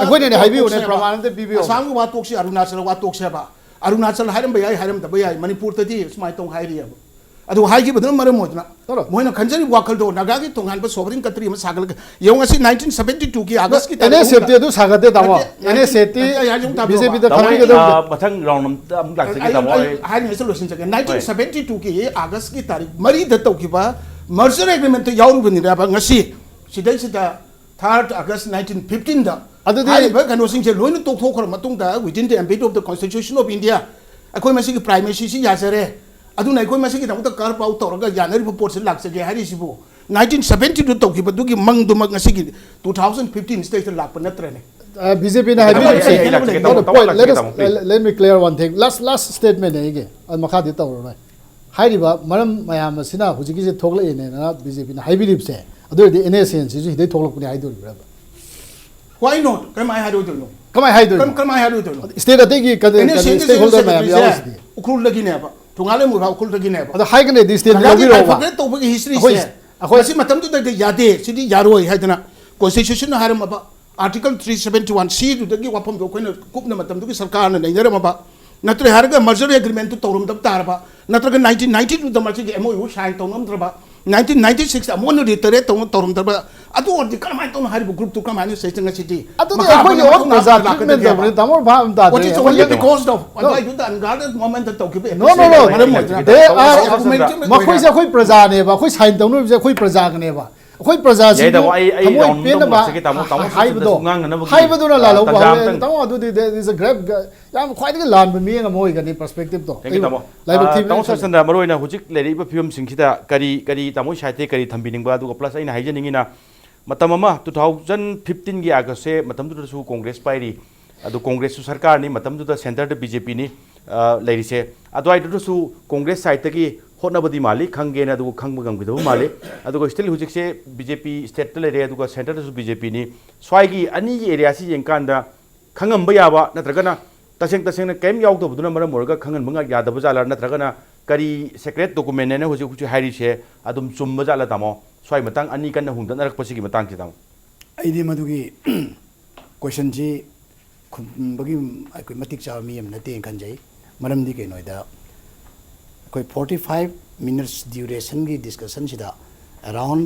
agoi ne haibi one praman te bibi Assam ko batok si Arunachal watok se ba Arunachal hairam bayai hairam ta bayai Manipur ta di smai tong hairi aba adu haigi badana maram modna moina khanjari wakal do naga ki tongan ba sovereign country ma sagal yong asi 1972 ki august ki ene safety du sagate dawa ene safety BJP da khari ke do mathang round am lak se ki dawa hai ne solution chake 1972 ki august ki tarikh mari da to ki ba merger agreement to yauru bani ra ba ngasi sidai sida 3rd August 1915 da adu hai ba kano sing che loin to thok khor matung da within the ambit of the constitution of India akoi masi ki primacy si ya sare adu nai koi masi ki dam ta kar pau tawraga yanari report se lak se ge hari sibu 1972 to ki badu ki mang du mag ngasi ki 2015 state lak pa natre ne BJP na let me clear one thing last statement ne ge makha di tawro nai hairi ba maram mayam sina huji ki se thokla ene na BJP na haibi lip se adu di NSN si hidai thoklak puni haidur bra why not kamai haidu to no kamai haidu to state ate ki stakeholder mayam yawas di ukhul lagi ne ba tungale mu ba ukhul lagi ne ba adu hai kane di state logi ro ba forget to ba history se akoi si matam tu da yade sidi yaroi haidana constitution na haram ba article 371 c du da gi wapam do koina kupna matam du ki sarkar na nei ram ba natre harga merger agreement to torum dab tar ba natra 1992 da marchi MOU sign to nam tra ba 1996 ꯑꯃꯣꯟꯅ ꯔꯤꯇꯔꯦꯠ ꯇꯧꯅ ꯇꯧꯔꯝꯗꯕ ꯑꯗꯨ ꯑꯣꯏꯔꯗꯤ ꯀꯔꯝꯍꯥꯏꯅ ꯇꯧꯅ ꯍꯥꯏꯔꯤꯕ ꯒ꯭ꯔꯨꯞꯇꯨ ꯀꯔꯝꯍꯥꯏꯅ session ꯉꯁꯤꯗꯤ ꯑꯗꯨꯗꯤ ꯑꯩꯈꯣꯏꯒꯤ ꯑꯣꯜ ꯄ꯭ꯔꯖꯥ ꯇ꯭ꯔꯤꯠꯃꯦꯟ ꯇꯧꯕꯅꯤ ꯇꯥꯃꯣ ꯚꯥꯞ ꯑꯃ ꯇꯥꯗꯦ What is only because of ꯑꯗꯨꯋꯥꯏꯗꯨꯗ ꯑꯟꯒꯥꯔꯗ ꯃꯣꯃꯦꯟꯇ ꯇꯧꯈꯤꯕ No, no, no. ꯃꯔꯝ ꯑꯣꯏꯗꯅ They are ꯃꯈꯣꯏꯁꯦ ꯑꯩꯈꯣꯏ ꯄ꯭ꯔꯖꯥꯅꯦꯕ ꯑꯩꯈꯣꯏ ꯁꯥꯏꯟ ꯇꯧꯅꯕꯁꯦ ꯑꯩꯈꯣꯏ ꯄ꯭ꯔꯖꯥꯒꯅꯦꯕ ꯑꯩꯈꯣꯏ ꯄ꯭ꯔꯖꯥꯁꯤꯡ ꯊꯃꯣꯏ ꯄꯦꯟꯅꯕ ꯍꯥꯏꯕꯗꯨꯅ ꯂꯥꯜꯍꯧꯕ ꯍꯧꯔꯦ ꯇꯥꯃꯣ ꯑꯗꯨꯗꯤ ꯏꯁ ꯑ ꯒ꯭ꯔꯦꯞ ꯌꯥꯝ ꯈ꯭ꯋꯥꯏꯗꯒꯤ ꯂꯥꯟꯕ ꯃꯤꯠꯌꯦꯡ ꯑꯃ ꯑꯣꯏꯒꯅꯤ ꯄꯔꯁꯄꯦꯛꯇꯤꯚꯇꯣ ꯂꯥꯏꯕꯛ ꯊꯤꯕ ꯇꯥꯃꯣ ꯁꯔꯆꯟꯗ꯭ꯔ ꯃꯔꯨꯑꯣꯏꯅ ꯍꯧꯖꯤꯛ ꯂꯩꯔꯤꯕ ꯐꯤꯕꯝꯁꯤꯡꯁꯤꯗ ꯀꯔꯤ ꯇꯥꯃꯣ ꯁꯥꯏꯠꯇꯒꯤ ꯀꯔꯤ ꯊꯝꯕꯤꯅꯤꯡꯕ ꯑꯗꯨꯒ ꯄ꯭ꯂꯁ ꯑꯩꯅ ꯍꯥꯏꯖꯅꯤꯡꯉꯤꯅ ꯃꯇꯝ ꯑꯃ 2015ꯒꯤ ꯑꯥꯒꯁꯁꯦ ꯃꯇꯝꯗꯨꯗꯁꯨ ꯀꯣꯡꯒ꯭ꯔꯦꯁ ꯄꯥꯏꯔꯤ ꯑꯗꯨ ꯀꯣꯡꯒ꯭ꯔꯦꯁꯁꯨ ꯁꯔꯀꯥꯔꯅꯤ ꯃꯇꯝꯗꯨꯗ ꯁꯦꯟꯇꯔꯗ ꯕꯤꯖꯦꯄꯤꯅꯤ ꯂꯩꯔꯤꯁꯦ ꯑꯗꯨꯋꯥꯏꯗꯨꯗꯁꯨ ꯀꯣꯡꯒ꯭ꯔꯦꯁ ꯁꯥꯏꯠꯇꯒꯤ ꯍꯣꯠꯅꯕꯗꯤ ꯃꯥꯜꯂꯤ ꯈꯪꯒꯦꯅ ꯑꯗꯨꯒ ꯈꯪꯕ ꯉꯝꯈꯤꯗꯕ ꯃꯥꯜꯂꯤ ꯑꯗꯨꯒ ꯁ꯭ꯇꯤꯜ ꯍꯧꯖꯤꯛꯁꯦ ꯕꯤꯖꯦꯄꯤ ꯁ꯭ꯇꯦꯠꯇ ꯂꯩꯔꯦ ꯑꯗꯨꯒ ꯁꯦꯟꯇꯔꯗꯁꯨ ꯕꯤꯖꯦꯄꯤꯅꯤ ꯁ꯭ꯋꯥꯏꯒꯤ ꯑꯅꯤꯒꯤ ꯑꯦꯔꯤꯌꯥꯁꯤ ꯌꯦꯡꯀꯥꯟꯗ ꯈꯪꯉꯝꯕ ꯌꯥꯕ ꯅꯠꯇ꯭ꯔꯒꯅ ꯇꯁꯦꯡꯅ ꯀꯩꯝ ꯌꯥꯎꯗꯕꯗꯨꯅ ꯃꯔꯝ ꯑꯣꯏꯔꯒ ꯈꯪꯍꯟꯕ ꯌꯥꯗꯕ ꯖꯥꯠꯂꯥ ꯅꯠꯇ꯭ꯔꯒꯅ ꯀꯔꯤ ꯁꯦꯀ꯭ꯔꯦꯠ ꯗꯣꯀꯨꯃꯦꯟ ꯍꯥꯏꯅ ꯍꯧꯖꯤꯛ ꯍꯥꯏꯔꯤꯁꯦ ꯑꯗꯨꯝ ꯆꯨꯝꯕ ꯖꯥꯠꯂꯥ ꯇꯥꯃꯣ ꯁ꯭ꯋꯥꯏ ꯃꯇꯥꯡ ꯑꯅꯤ ꯀꯟꯅ ꯍꯨꯟꯗꯠꯅꯔꯛꯄꯁꯤꯒꯤ ꯃꯇꯥꯡꯁꯤ ꯇꯥꯃꯣ ꯑꯩꯗꯤ ꯃꯗꯨꯒꯤ ꯀꯣꯏꯁꯟꯁꯤ ꯈꯨꯝꯕꯒꯤ ꯑꯩꯈꯣꯏ ꯃꯇꯤꯛ ꯆꯥꯕ ꯃꯤ ꯑꯃ ꯅꯠꯇꯦꯅ ꯈꯟꯖꯩ ꯃꯔꯝꯗꯤ ꯀꯩꯅꯣꯗ ꯑꯩꯈꯣꯏ 45 minutes ꯗ꯭ꯌꯨꯔꯦꯁꯟꯒꯤ ꯗꯤꯁꯀꯁꯟꯁꯤꯗ ꯑꯦꯔꯥꯎꯟ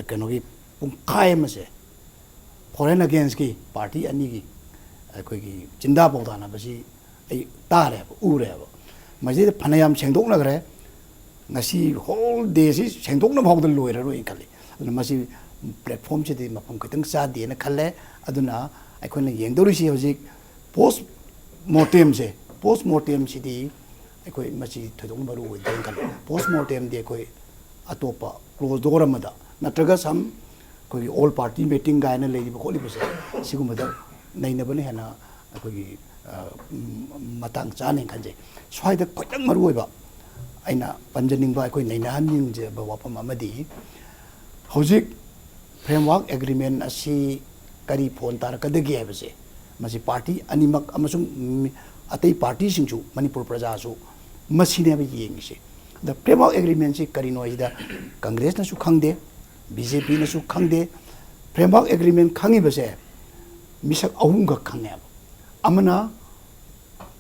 ꯀꯩꯅꯣꯒꯤ ꯄꯨꯡꯈꯥꯏ ꯑꯃꯁꯦ ꯐꯣꯔꯦꯟ ꯑꯒꯦꯟꯁꯀꯤ ꯄꯥꯔꯇꯤ ꯑꯅꯤꯒꯤ ꯑꯩꯈꯣꯏꯒꯤ ꯆꯤꯟꯗꯥ ꯄꯥꯎꯗꯥꯅꯕꯁꯤ ꯑꯩ ꯇꯥꯔꯦꯕ ꯎꯔꯦꯕ ꯃꯁꯤꯗ ꯐꯅꯌꯥꯝ ꯁꯦꯡꯗꯣꯛꯅꯈ꯭ꯔꯦ ꯉꯁꯤ ꯍꯣꯜ ꯗꯦꯁꯤ ꯁꯦꯡꯗꯣꯛꯅ ꯐꯥꯎꯗ ꯂꯣꯏꯔꯔꯣꯏꯅ ꯈꯜꯂꯤ ꯑꯗꯨꯅ ꯃꯁꯤ ꯄ꯭ꯂꯦꯠꯐꯣꯝꯁꯤꯗꯤ ꯃꯐꯝ ꯈꯤꯇꯪ ꯆꯥꯗꯦꯅ ꯈꯜꯂꯦ ꯑꯗꯨꯅ ꯑꯩꯈꯣꯏꯅ ꯌꯦꯡꯗꯧꯔꯤꯁꯤ ꯍꯧꯖꯤꯛ ꯄꯣꯁ ꯃꯣꯔꯇꯦꯝꯁꯤꯗꯤ ꯑꯩꯈꯣꯏ ꯃꯁꯤ ꯊꯣꯏꯗꯣꯛꯅ ꯃꯔꯨ ꯑꯣꯏꯗꯦꯅ ꯈꯜꯂꯤ ꯄꯣꯁ ꯃꯣꯔꯇꯦꯝꯗꯤ ꯑꯩꯈꯣꯏ ꯑꯇꯣꯞꯄ ꯀ꯭ꯂꯣꯖ ꯗꯣꯔ ꯑꯃꯗ ꯅꯠꯇ꯭ꯔꯒ ꯁꯝ ꯑꯩꯈꯣꯏꯒꯤ ꯑꯣꯜ ꯄꯥꯔꯇꯤ ꯃꯤꯇꯤꯡ ꯀꯥꯏꯅ ꯂꯩꯔꯤꯕ ꯈꯣꯠꯂꯤꯕꯁꯦ ꯁꯤꯒꯨꯝꯕꯗ ꯅꯩꯅꯕꯅ ꯍꯦꯟꯅ ꯑꯩꯈꯣꯏꯒꯤ ꯃꯇꯥꯡ ꯆꯥꯅꯦꯅ ꯈꯟꯖꯩ ꯁ꯭ꯋꯥꯏꯗ ꯈ꯭ꯋꯥꯏꯗꯒꯤ ꯃꯔꯨ ꯑꯣꯏꯕ ꯑꯩꯅ ꯄꯟꯖꯅꯤꯡꯕ ꯑꯩꯈꯣꯏ ꯅꯩꯅꯍꯟꯅꯤꯡꯖꯕ ꯋꯥꯐꯝ ꯑꯃꯗꯤ ꯍꯧꯖꯤꯛ ꯐ꯭ꯔꯦꯝꯋꯥꯔꯛ ꯑꯦꯒ꯭ꯔꯤꯃꯦꯟ ꯑꯁꯤ ꯀꯔꯤ ꯐꯣꯟ ꯇꯥꯔꯛꯀꯗꯒꯦ ꯍꯥꯏꯕꯁꯦ ꯃꯁꯤ ꯄꯥꯔꯇꯤ ꯑꯅꯤꯃꯛ ꯑꯃꯁꯨꯡ ꯑꯇꯩ ꯄꯥꯔꯇꯤꯁꯤꯡꯁꯨ ꯃꯅꯤꯄꯨꯔ ꯄ꯭ꯔꯖꯥꯁꯨ ꯃꯁꯤꯅꯦꯕ ꯌꯦꯡꯉꯤꯁꯦ ꯑꯗ ꯐ꯭ꯔꯦꯝꯋꯥꯔꯛ ꯑꯦꯒ꯭ꯔꯤꯃꯦꯟꯁꯤ ꯀꯔꯤꯅꯣ ꯍꯥꯏꯁꯤꯗ ꯀꯪꯒ꯭ꯔꯦꯁꯅꯁꯨ ꯈꯪꯗꯦ ꯕꯤꯖꯦꯄꯤꯅꯁꯨ ꯈꯪꯗꯦ ꯐ꯭ꯔꯦꯝꯋꯥꯔꯛ ꯑꯦꯒ꯭ꯔꯤꯃꯦꯟ ꯈꯪꯉꯤꯕꯁꯦ ꯃꯤꯁꯛ ꯑꯍꯨꯝꯈꯛ ꯈꯪꯉꯦꯕ ꯑꯃꯅ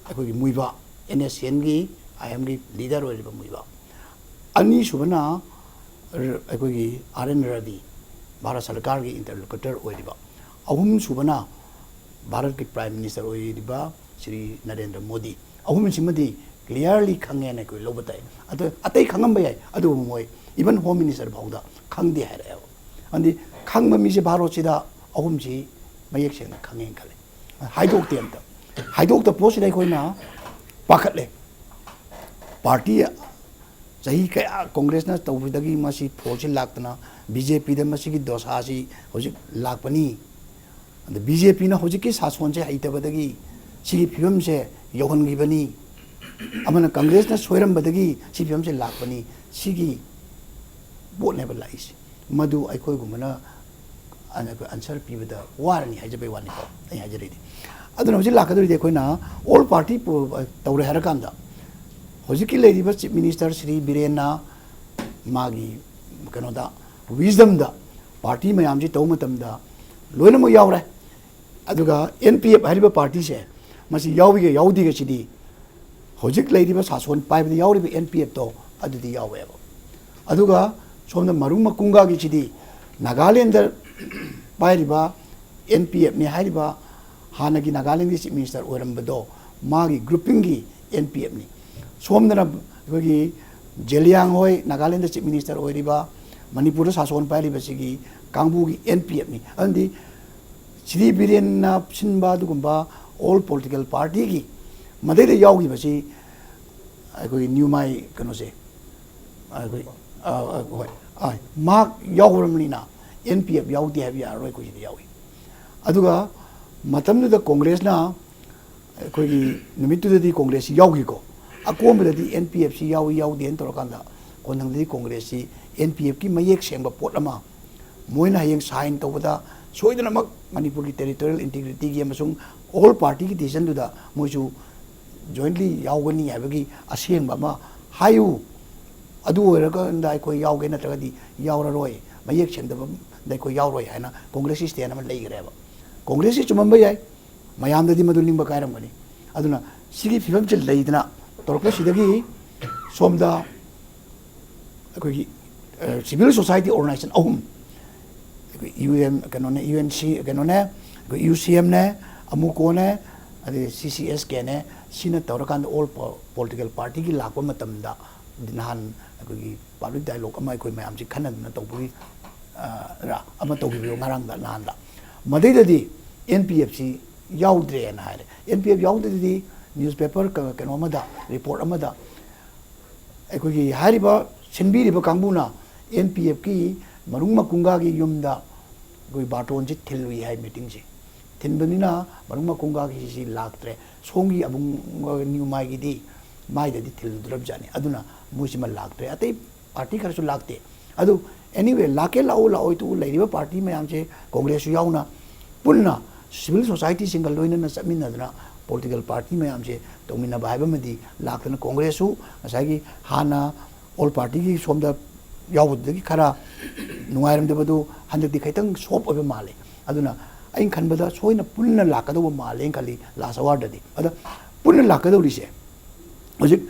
ꯑꯩꯈꯣꯏꯒꯤ ꯃꯨꯏꯕ NSCNꯒꯤ IMꯒꯤ ꯂꯤꯗꯔ ꯑꯣꯏꯔꯤꯕ ꯃꯨꯏꯕ ꯑꯅꯤꯁꯨꯕꯅ ꯑꯩꯈꯣꯏꯒꯤ RN Ravi ꯚꯥꯔꯠ ꯁꯔꯀꯥꯔꯒꯤ ꯏꯟꯇꯔꯂꯣꯀꯨꯇꯔ ꯑꯣꯏꯔꯤꯕ ꯑꯍꯨꯝꯁꯨꯕꯅ ꯚꯥꯔꯠꯀꯤ ꯄ꯭ꯔꯥꯏꯝ ꯃꯤꯅꯤꯁꯇꯔ ꯑꯣꯏꯔꯤꯕ ಶ್ರೀ ꯅꯔꯦꯟꯗ꯭ꯔ ꯃꯣꯗꯤ ꯑꯍꯨꯝꯁꯤꯃꯗꯤ ꯀ꯭ꯂꯤꯌꯥꯔꯂꯤ ꯈꯪꯉꯦꯅ ꯑꯩꯈꯣꯏ ꯂꯧꯕ ꯇꯥꯏ ꯑꯗꯣ ꯑꯇꯩ ꯈꯪꯉꯝꯕ ꯌꯥꯏ ꯑꯗꯨꯕꯨ ꯃꯣꯏ ꯏꯚꯟ ꯍꯣꯝ ꯃꯤꯅꯤꯁꯇꯔ ꯐꯥꯎꯗ ꯈꯪꯗꯦ ꯍꯥꯏꯔꯛꯑꯦꯕ ꯑꯗꯨꯗꯤ ꯈꯪꯕ ꯃꯤꯁꯦ ꯚꯥꯔꯠꯁꯤꯗ ꯑꯍꯨꯝꯁꯤ ꯃꯌꯦꯛ ꯁꯦꯡꯅ ꯈꯪꯉꯦꯅ ꯈꯜꯂꯦ ꯍꯥꯏꯗꯣꯛꯇꯦ ꯑꯝꯇ ꯍꯥꯏꯗꯣꯛꯇ ꯄꯣꯠꯁꯤꯗ ꯑꯩꯈꯣꯏꯅ ꯄꯥꯈꯠꯂꯦ ꯄꯥꯔꯇꯤ ꯆꯍꯤ ꯀꯌꯥ ꯀꯣꯡꯒ꯭ꯔꯦꯁꯅ ꯇꯧꯕꯗꯒꯤ ꯃꯁꯤ ꯐꯣꯜꯁꯤ ꯂꯥꯛꯇꯅ ꯕꯤꯖꯦꯄꯤꯗ ꯃꯁꯤꯒꯤ ꯗꯣꯁꯥꯁꯤ ꯍꯧꯖꯤꯛ ꯂꯥꯛꯄꯅꯤ ꯑꯗ ꯕꯤꯖꯦꯄꯤꯅ ꯍꯧꯖꯤꯛꯀꯤ ꯁꯥꯁꯣꯟꯁꯦ ꯍꯩꯇꯕꯗꯒꯤ ꯁꯤꯒꯤ ꯐꯤꯕꯝꯁꯦ ꯌꯧꯍꯟꯈꯤꯕꯅꯤ ꯑꯃꯅ ꯀꯪꯒ꯭ꯔꯦꯁꯅ ꯁꯣꯏꯔꯝꯕꯗꯒꯤ ꯁꯤ ꯐꯤꯕꯝꯁꯦ ꯂꯥꯛꯄꯅꯤ ꯁꯤꯒꯤ ꯄꯣꯠꯅꯦꯕ ꯂꯥꯛꯏꯁꯦ ꯃꯗꯨ ꯑꯩꯈꯣꯏꯒꯨꯝꯕꯅ ꯑꯟꯁꯔ ꯄꯤꯕꯗ ꯋꯥꯔꯅꯤ ꯍꯥꯏꯖꯕꯩ ꯋꯥꯅꯤꯀꯣ ꯑꯩ ꯍꯥꯏꯖꯔꯤꯗꯤ ꯑꯗꯨꯅ ꯍꯧꯖꯤꯛ ꯂꯥꯛꯀꯗꯧꯔꯤꯗꯤ ꯑꯩꯈꯣꯏꯅ ꯑꯣꯜ ꯄꯥꯔꯇꯤ ꯇꯧꯔꯦ ꯍꯥꯏꯔꯀꯥꯟꯗ ꯍꯧꯖꯤꯛꯀꯤ ꯂꯩꯔꯤꯕ ꯆꯤꯞ ꯃꯤꯅꯤꯁꯇꯔ ಶ್ರೀ ꯕꯤꯔꯦꯟꯅ ꯃꯥꯒꯤ ꯀꯩꯅꯣꯗ ꯋꯤꯖꯗꯝꯗ ꯄꯥꯔꯇꯤ ꯃꯌꯥꯝꯁꯤ ꯇꯧꯕ ꯃꯇꯝꯗ ꯂꯣꯏꯅꯃꯛ ꯌꯥꯎꯔꯦ ꯑꯗꯨꯒ NPF ꯍꯥꯏꯔꯤꯕ ꯄꯥꯔꯇꯤꯁꯦ ꯃꯁꯤ ꯌꯥꯎꯏꯒ ꯌꯥꯎꯗꯦꯒꯁꯤꯗꯤ ꯍꯧꯖꯤꯛ ꯂꯩꯔꯤꯕ ꯁꯥꯁꯣꯟ ꯄꯥꯏꯕꯗ ꯌꯥꯎꯔꯤꯕ NPFꯇꯣ ꯑꯗꯨꯗꯤ ꯌꯥꯎꯋꯦꯕ ꯑꯗꯨꯒ ꯁꯣꯝꯗ ꯃꯔꯨꯡ ꯃꯀꯨꯡꯒꯥꯒꯤꯁꯤꯗꯤ ꯅꯥꯒꯥꯂꯦꯟꯗ ꯄꯥꯏꯔꯤꯕ NPFꯅꯤ ꯍꯥꯏꯔꯤꯕ ꯍꯥꯟꯅꯒꯤ ꯅꯥꯒꯥꯂꯦꯟꯒꯤ ꯆꯤꯞ ꯃꯤꯅꯤꯁꯇꯔ ꯑꯣꯏꯔꯝꯕꯗꯣ ꯃꯥꯒꯤ ꯒ꯭ꯔꯨꯞꯄꯤꯡꯒꯤ NPFꯅꯤ ꯁꯣꯝꯗꯅ ꯑꯩꯈꯣꯏꯒꯤ ꯖꯦꯂꯤꯌꯥꯡ ꯍꯣꯏ ꯅꯥꯒꯥꯂꯦꯟꯗ ꯆꯤꯞ ꯃꯤꯅꯤꯁꯇꯔ ꯑꯣꯏꯔꯤꯕ ꯃꯅꯤꯄꯨꯔꯗ ꯁꯥꯁꯣꯟ ꯄꯥꯏꯔꯤꯕꯁꯤꯒꯤ ꯀꯥꯡꯕꯨꯒꯤ NPFꯅꯤ ꯑꯗꯨꯗꯤ ಶ್ರೀ ꯕꯤꯔꯦꯟꯅ ꯁꯤꯟꯕ ꯑꯗꯨꯒꯨꯝꯕ ꯑꯣꯜ ꯄꯣꯂꯤꯇꯤꯀꯦꯜ ꯄꯥꯔꯇꯤꯒꯤ ꯃꯗꯩꯗ ꯌꯥꯎꯈꯤꯕꯁꯤ ꯑꯩꯈꯣꯏꯒꯤ ꯅ꯭ꯌꯨꯃꯥꯏ ꯀꯩꯅꯣꯁꯦ ꯑꯩꯈꯣꯏ ꯍꯣꯏ ꯃꯍꯥꯛ ꯌꯥꯎꯈ꯭ꯔꯕꯅꯤꯅ NPF ꯌꯥꯎꯗꯦ ꯍꯥꯏꯕ ꯌꯥꯔꯔꯣꯏ ꯑꯩꯈꯣꯏ ꯁꯤꯗ ꯌꯥꯎꯏ ꯑꯗꯨꯒ ꯃꯇꯝꯗꯨꯗ ꯀꯣꯡꯒ꯭ꯔꯦꯁꯅ ꯑꯩꯈꯣꯏꯒꯤ ꯅꯨꯃꯤꯠꯇꯨꯗꯗꯤ ꯀꯣꯡꯒ꯭ꯔꯦꯁꯁꯤ ꯌꯥꯎꯈꯤꯀꯣ ꯑꯀꯣꯟꯕꯗꯗꯤ NPFꯁꯤ ꯌꯥꯎꯏ ꯌꯥꯎꯗꯦꯅ ꯇꯧꯔꯀꯥꯟꯗ ꯀꯣꯟꯊꯪꯗꯗꯤ ꯀꯣꯡꯒ꯭ꯔꯦꯁꯁꯤ NPFꯀꯤ ꯃꯌꯦꯛ ꯁꯦꯡꯕ ꯄꯣꯠ ꯑꯃ ꯃꯣꯏꯅ ꯍꯌꯦꯡ ꯁꯥꯏꯟ ꯇꯧꯕꯗ ꯁꯣꯏꯗꯅꯃꯛ ꯃꯅꯤꯄꯨꯔꯒꯤ ꯇꯦꯔꯤꯇꯣꯔꯤꯌꯦꯜ ꯏꯟꯇꯤꯒ꯭ꯔꯤꯇꯤꯒꯤ ꯑꯃꯁꯨꯡ ꯑꯣꯜ ꯄꯥꯔꯇꯤꯒꯤ ꯗꯤꯁꯤꯖꯟꯗꯨꯗ ꯃꯣꯏꯁꯨ ꯖꯣꯏꯟꯠꯂꯤ ꯌꯥꯎꯒꯅꯤ ꯍꯥꯏꯕꯒꯤ ꯑꯁꯦꯡꯕ ꯑꯃ ꯍꯥꯏꯌꯨ ꯑꯗꯨ ꯑꯣꯏꯔꯀꯥꯟꯗ ꯑꯩꯈꯣꯏ ꯌꯥꯎꯒꯦ ꯅꯠꯇ꯭ꯔꯒꯗꯤ ꯌꯥꯎꯔꯔꯣꯏ ꯃꯌꯦꯛ ꯁꯦꯡꯗꯕꯗ ꯑꯩꯈꯣꯏ ꯌꯥꯎꯔꯣꯏ ꯍꯥꯏꯅ ꯀꯣꯡꯒ꯭ꯔꯦꯁꯀꯤ ꯁ꯭ꯇꯦꯟ ꯑꯃ ꯂꯩꯈ꯭ꯔꯦꯕ ꯀꯣꯡꯒ꯭ꯔꯦꯁꯁꯤ ꯆꯨꯝꯃꯝꯕ ꯌꯥꯏ ꯃꯌꯥꯝꯗꯗꯤ ꯃꯗꯨ ꯅꯤꯡꯕ ꯀꯥꯏꯔꯝꯒꯅꯤ ꯑꯗꯨꯅ ꯁꯤꯒꯤ ꯐꯤꯕꯝꯁꯦ ꯂꯩꯗꯅ ꯇꯧꯔꯛꯄꯁꯤꯗꯒꯤ ꯁꯣꯝꯗ ꯑꯩꯈꯣꯏꯒꯤ civil society organization ahum UM kanone UNC kanone UCM ne amuko ne ade CCS ke ne sina tawrakan all political party ki lakpa matamda dinahan gi public dialogue amai koi mayam ji khanan na tawburi ra ama tawbi ngarang da nan da madai da di NPFC yaudre na hare NPF yaudre di newspaper kano amada report amada aikoi gi hariba sinbi riba kangbuna NPF ki marung makunga gi yumda goi baton ji thilwi hai meeting ji thinbanina marung makunga gi si laktre songi abung new mai gi di mai da di thil drab jani aduna musima laktre atai party khar su lakte adu anyway lake lao lao tu leiriba party mayam che congress yu yauna punna civil society single loina na samina dana political party mayam che tomina baiba madi lakna congress su asagi hana all party gi somda yaudagi khara nungairam de badu handak di khaitang sop obe male aduna ain khanbada soina punna lakado male khali last award di ada punna lakado rise hojik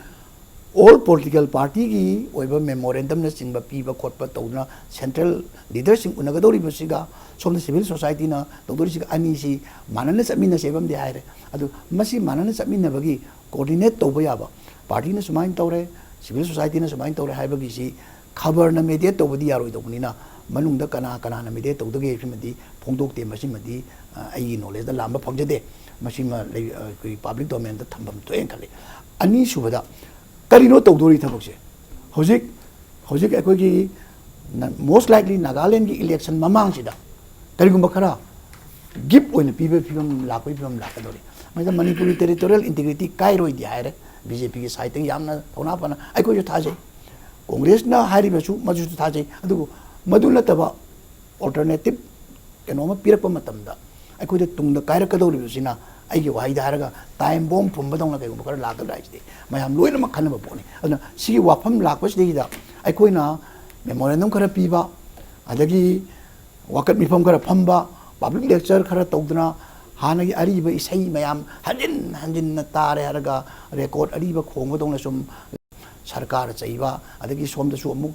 all political party gi oiba memorandum na singba piba khotpa tawna central leadership unagadori basiga somna civil society na tawdori siga ani si manana samina sebam de haire adu masi manana samina bagi coordinate tawba yaba party na sumain tawre civil society na sumain tawre haibagi si khabar na mediate tawdi yaroi tawni na manung da kana kana na mediate tawdage simadi phongdok te masimadi ai knowledge da lamba phangjade masima public domain da thambam to en khale ani subada karino tawdori thabakse hojik ekoi gi most likely Nagaland gi election mamang sida karigumba khara gip oina pibe pibam lakoi pibam lakadori maida Manipur territorial integrity kai roi di haire BJP gi side tang yamna thona pana aikoi jo thaje congress na hari basu maju thaje adu maduna taba alternative kenoma pirak pamatamda aikoi de tungda kaira kadori bisina ai gi wai da haraga time bomb phumba dong la kai umkar la ka rai de mayam loina ma khanaba poni aduna si wafam lakwas de da aikoi na memorandum khara piba adagi wakat mifam khara phamba public lecture khara tawduna hanagi ariba isai mayam hanjin na tare haraga record ariba khongba dong la sum sarkar chaiba adagi somda su amuk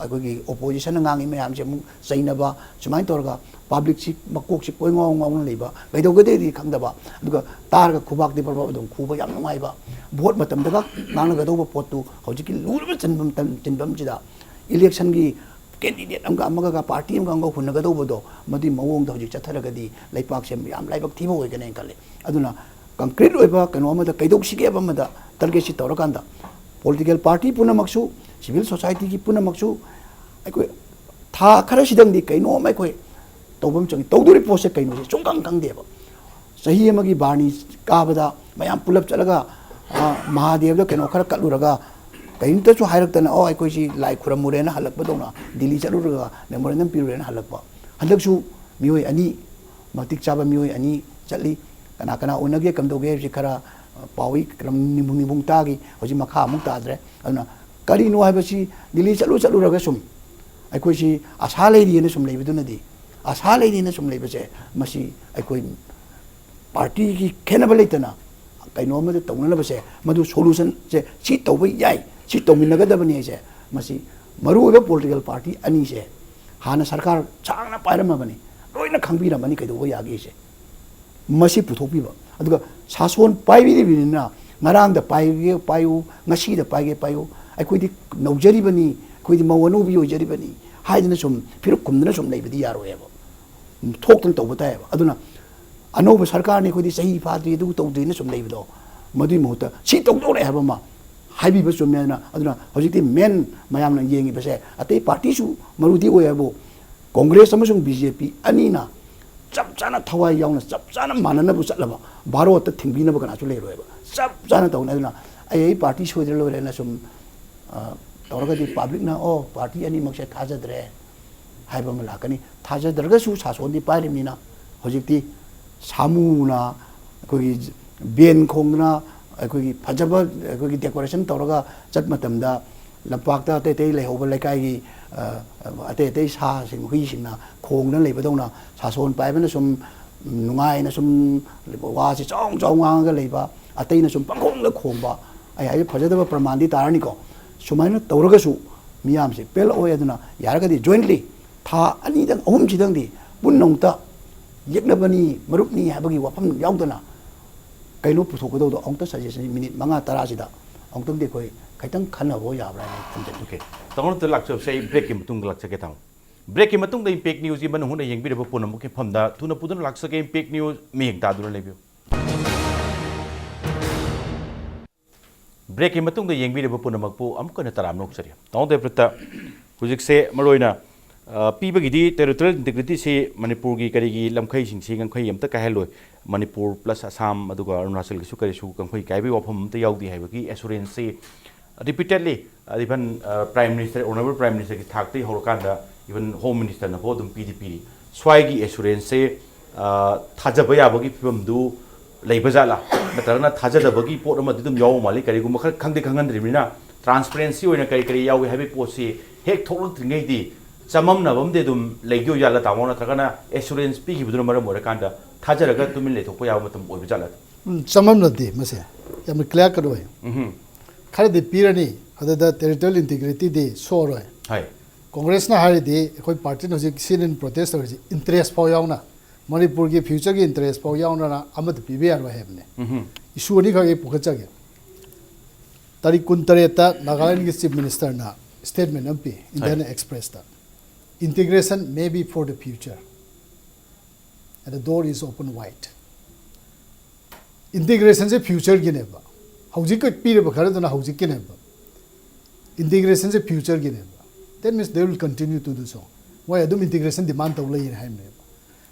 agogi opposition ngangi mayam je mu chainaba sumai torga public si makok si koi ngong ngong leiba gaidogade ri khangdaba aduga targa khubak di parba dong khuba yam ngai ba vote matam daga nang ga do potu hojiki lurba chinbam chida election gi candidate amga party amga hunnaga do bodo madi mawong da hojik chatharagadi laipak sem yam laibak thibo oigane kale aduna concrete oiba kano amada kaidok sige amada target si torakanda political party puna maksu civil society ki puna maksu aikoi tha khara sidang di kaino mai koi tobam changi tawduri pose kaino se chungkang kang deba sahi amagi bani kabada mayam pulap chalaga mahadev da kaino khara kaluraga kainta chu hairak tana o aikoi si lai khuramure na halak badona delhi chaluraga memorandum period na halak ba halak su mioi ani matik chaba mioi ani chali kana kana unage kamdoge si khara pawi kram nimung tagi hoji makha muk tadre aduna kari no haibasi delhi chaluraga sum aikoi si asa leiri ne sum leibiduna di asa leiri ne sum leibase masi aikoi party ki khenaba leitana kaino ma de tawna base madu solution se si tawbai yai si tawminagadabani se masi maru oiba political party ani se hana sarkar changna pairamabani loina khangbiramani kaido yagi se masi puthokbiba aduga sason paibidibina ngarang da payu ngasi da payu aikoi naujari koidi mawanu bi ojari bani haidina sum phiru kumdana sum leibidi yaro eba thoktan tawbata eba aduna anoba sarkar ne koidi sahi fadri du tawdina sum leibido madu muta si tawdore haba ma haibi ba sum mena aduna hojiti men mayam na yengi base ate party su marudi oyabo congress amasung BJP anina chap chana thawai yauna chap chana manana bu chatlaba baro ta thingbi na ba kana chu leiro eba chap chana tawna aduna ai party soidre lo rena sum तौरगदी public ना ओ party अनि मक्से थाजद्रे हाइबम लाकनी थाजद्रगसु सासोनी पारिमिना होजिकती सामुना कोई Ben खोंगना कोई फजब कोई decoration तौरगा चट मतमदा लंपाकता ते लेहोब लेकाई अते सा सिंग हुई सिंगना खोंगना लेबदौना सासोन पाइबना सुम नुंगाइना सुम वासी चौंग चौंगांगा लेबा अतेना सुम पंखोंग खोंबा ai फजदब प्रमाण दी तारनी को सुमाइना तौरगसु मियाम से पेल ओय अदुना यारगदी jointly था अनि दंग अहुम जिदंगदी पुन्नौता येकनबनी मरुपनी हाबगी वाफम याउदना कइनो पुथोकदो अंगता सजेशन मिनिट 5 10 सिदा अंगतंदे कोई खैतंग खनबो याब्रा थमजे ओके तंगन तो लाक्चो से ब्रेक की मतुंग लाक्चके ताऊ ब्रेक की मतुंग द इम्पैक्ट न्यूज़ की मन हुन यंगबिरब पुनम के फमदा तुना पुदन लाक्चके इम्पैक्ट न्यूज़ मियंग तादुन लेबियो ब्रेक की मतुंग द यंगबिरब पुनमकपु अमकन तराम नोक्सरि ताऊ दे प्रता हुजिक से मरोइना पीबगिदी टेरिटोरियल इंटीग्रिटी से मणिपुर की करीगी लमखई सिंसी गंखई अमता काहेलोय मणिपुर प्लस असम अदुगा अरुणाचल की सुकरेसु गंखई काइबी वाफम अमता याउदी हाइबगी एश्योरेंस से repeatedly even prime minister honourable prime minister की थाकते होरकांदा इवन होम मिनिस्टर न हो दुम पीडीपी स्वाइगी एश्योरेंस से थाजब याबगी फिबमदु लेबजाला नतरना थाजदबगी पोट अमदि दुम याव माली करीगु मखर खंगदे खंगनद्रिमिना ट्रांसपेरेंसी ओइना करी करी याव हाबी पोसी हेक थोलक्त्रिङैदि चममनबमदे दुम लेग्यो याला तामो नत्रगना एश्योरेंस पीगिबदुन मरम ओरकांदा थाजरगा तुमिन लेथोकपो याव मतम ओइबजाला चममनदे मसे याम क्लियर करोय खरदे पीरनी अददा टेरिटोरियल इंटीग्रिटी दे सोरोय हाय कांग्रेस ना हारिदे अखोय पार्टी न हजिक सीन इन प्रोटेस्ट होजि इंटरेस्ट पाव यावना मणिपुर की फ्यूचर की इंटरेस्ट पाव यावना अमद पीबे यारो हेबने इशू अनि खगे पुखचगे तारीख 23 नागालैंड की चीफ मिनिस्टर ना स्टेटमेंट एमपी इंडियन एक्सप्रेस ता integration may be for the future and the door is open wide integration से फ्यूचर की नेबा हौजिक को पीरे बखरदना हौजिक की नेबा इंटीग्रेशन से फ्यूचर की नेबा that means they will continue to do so why adum integration demand to lay in haim ne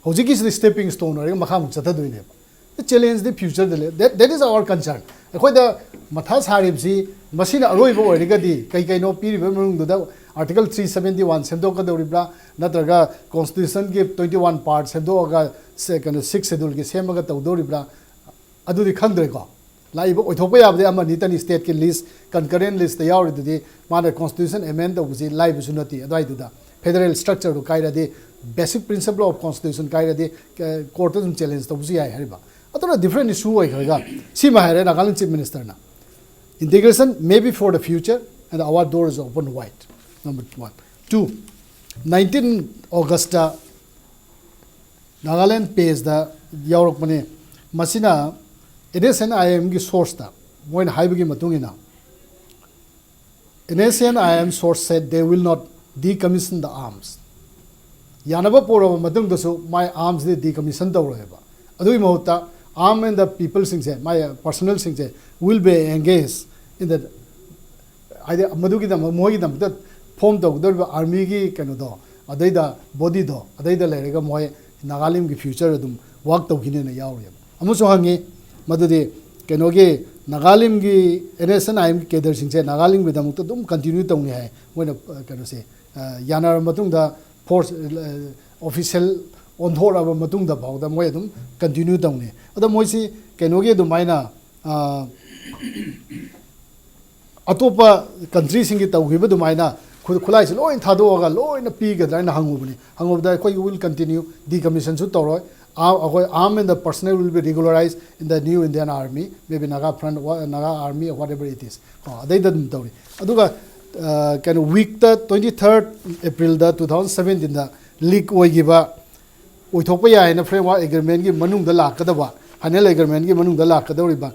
hojiki is the stepping stone or makham chata do ne the challenge the future that is our concern akhoi da matha sarib si masina aroi bo origa di kai no piri mung do da article 371 semdo ka do ribla natraga constitution ke 21 parts semdo ga second 6 schedule ke sema ga to do ribla adu di khangdre ko लाइब ओथोप याबदे अमनि तनी state के list concurrent list the यावरि दुदि माने constitution amend तबुसि लाइब सुनति अदाइ दुदा federal structure दु काइरादि basic principle of constitution काइरादि court तुम challenge तबुसि याय हरिबा अतोना डिफरेंट इशू होय खरगा सिमा हारे नागालैंड चीफ मिनिस्टर ना integration may be for the future and our door is open wide number 1 2 19 अगस्त नागालैंड पेज दा यावरक मने मसिना NSN IM की source था वो इन हाइब की मतुंगी ना NSN IM source said they will not decommission the arms यानबा पोरो मतुंग दसो my arms दे decommission तो रहेगा अदुई महत्ता arm and the people सिंचे my personal सिंचे will be engaged in the आइदे मधुकी दम मोही दम तो फॉर्म तो उधर आर्मी की कनो दो अदई दा बॉडी दो अदई दा लेरेगा मोहे नागालैंड की फ्यूचर दुम वर्क तो किने न याव रे अमुसो हंगे मदुदे कनोगे नागालैंड की NSN IM की केदर सिंचे नागालैंड में दमुक तो तुम कंटिन्यू तौने है वो न कनो से यानार मतुंग दा फोर्स ऑफिशियल ऑनथोर अब मतुंग दा भाव दा मोय तुम कंटिन्यू तौने अदा मोयसी कनोगे दुमाइना अतोपा कंट्री सिंगी तौगिबा दुमाइना खुद खुलाई से लोइन थादोगा लोइन पीगद्राइना हंगुबनी हंगुबदा कोई विल कंटिन्यू decommission सु तौरोय arm and the personnel will be regularized in the new Indian army, maybe Naga front, Naga army or whatever it is. They didn't tell me. Aduga kind of week the 23rd April the 2017 the leak oigiba Utopia in a framework agreement gi manung the lakadaba Hanel agreement gi manung the lakadoriba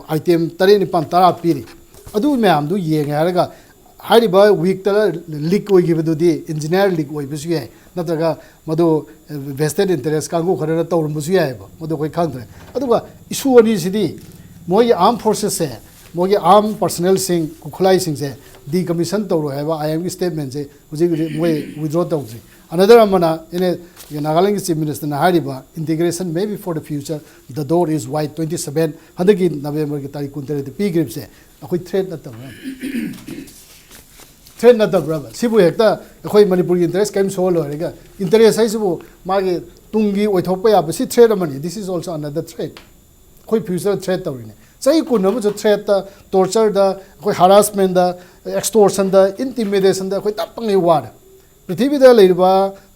item 30 pantara piri. Adu ma'am do yeng haraga hariba week the leak oigiba do the engineer leak oibusu नत्रगा मदो vested interest कांगो खरना तौरमसु यायबा मदो कोई खांद्रे अदुगा issue अनि सिदी मोय आर्म फोर्सेस से मोय आर्म पर्सनल सिंग खुलाई सिंग से decommission तौरो हैबा आईएम की स्टेटमेंट से मुझे मोय विथड्रॉ तौजी अनदर अमना इन नागालैंड की चीफ मिनिस्टर ना हारिबा integration may be for the future the door is wide 27 हदगी नवंबर की तारीख 29 पी ग्रिप से अखोई थ्रेट नतम थ्रेट नतब्रबा सिबु हेक्ता अखोई मणिपुर की इंटरेस्ट कैम सोल होरेगा इंटरेस्ट है सिबु मागे तुंगी ओइथोपा याब सि थ्रेट अमनी this is also another threat कोई फ्यूचर थ्रेट तौरिने सही कुनम जो थ्रेट दा टॉर्चर दा कोई हरासमेंट दा एक्सटॉर्शन दा इंटिमिडेशन दा कोई तपंगे वार पृथ्वी दा लेबा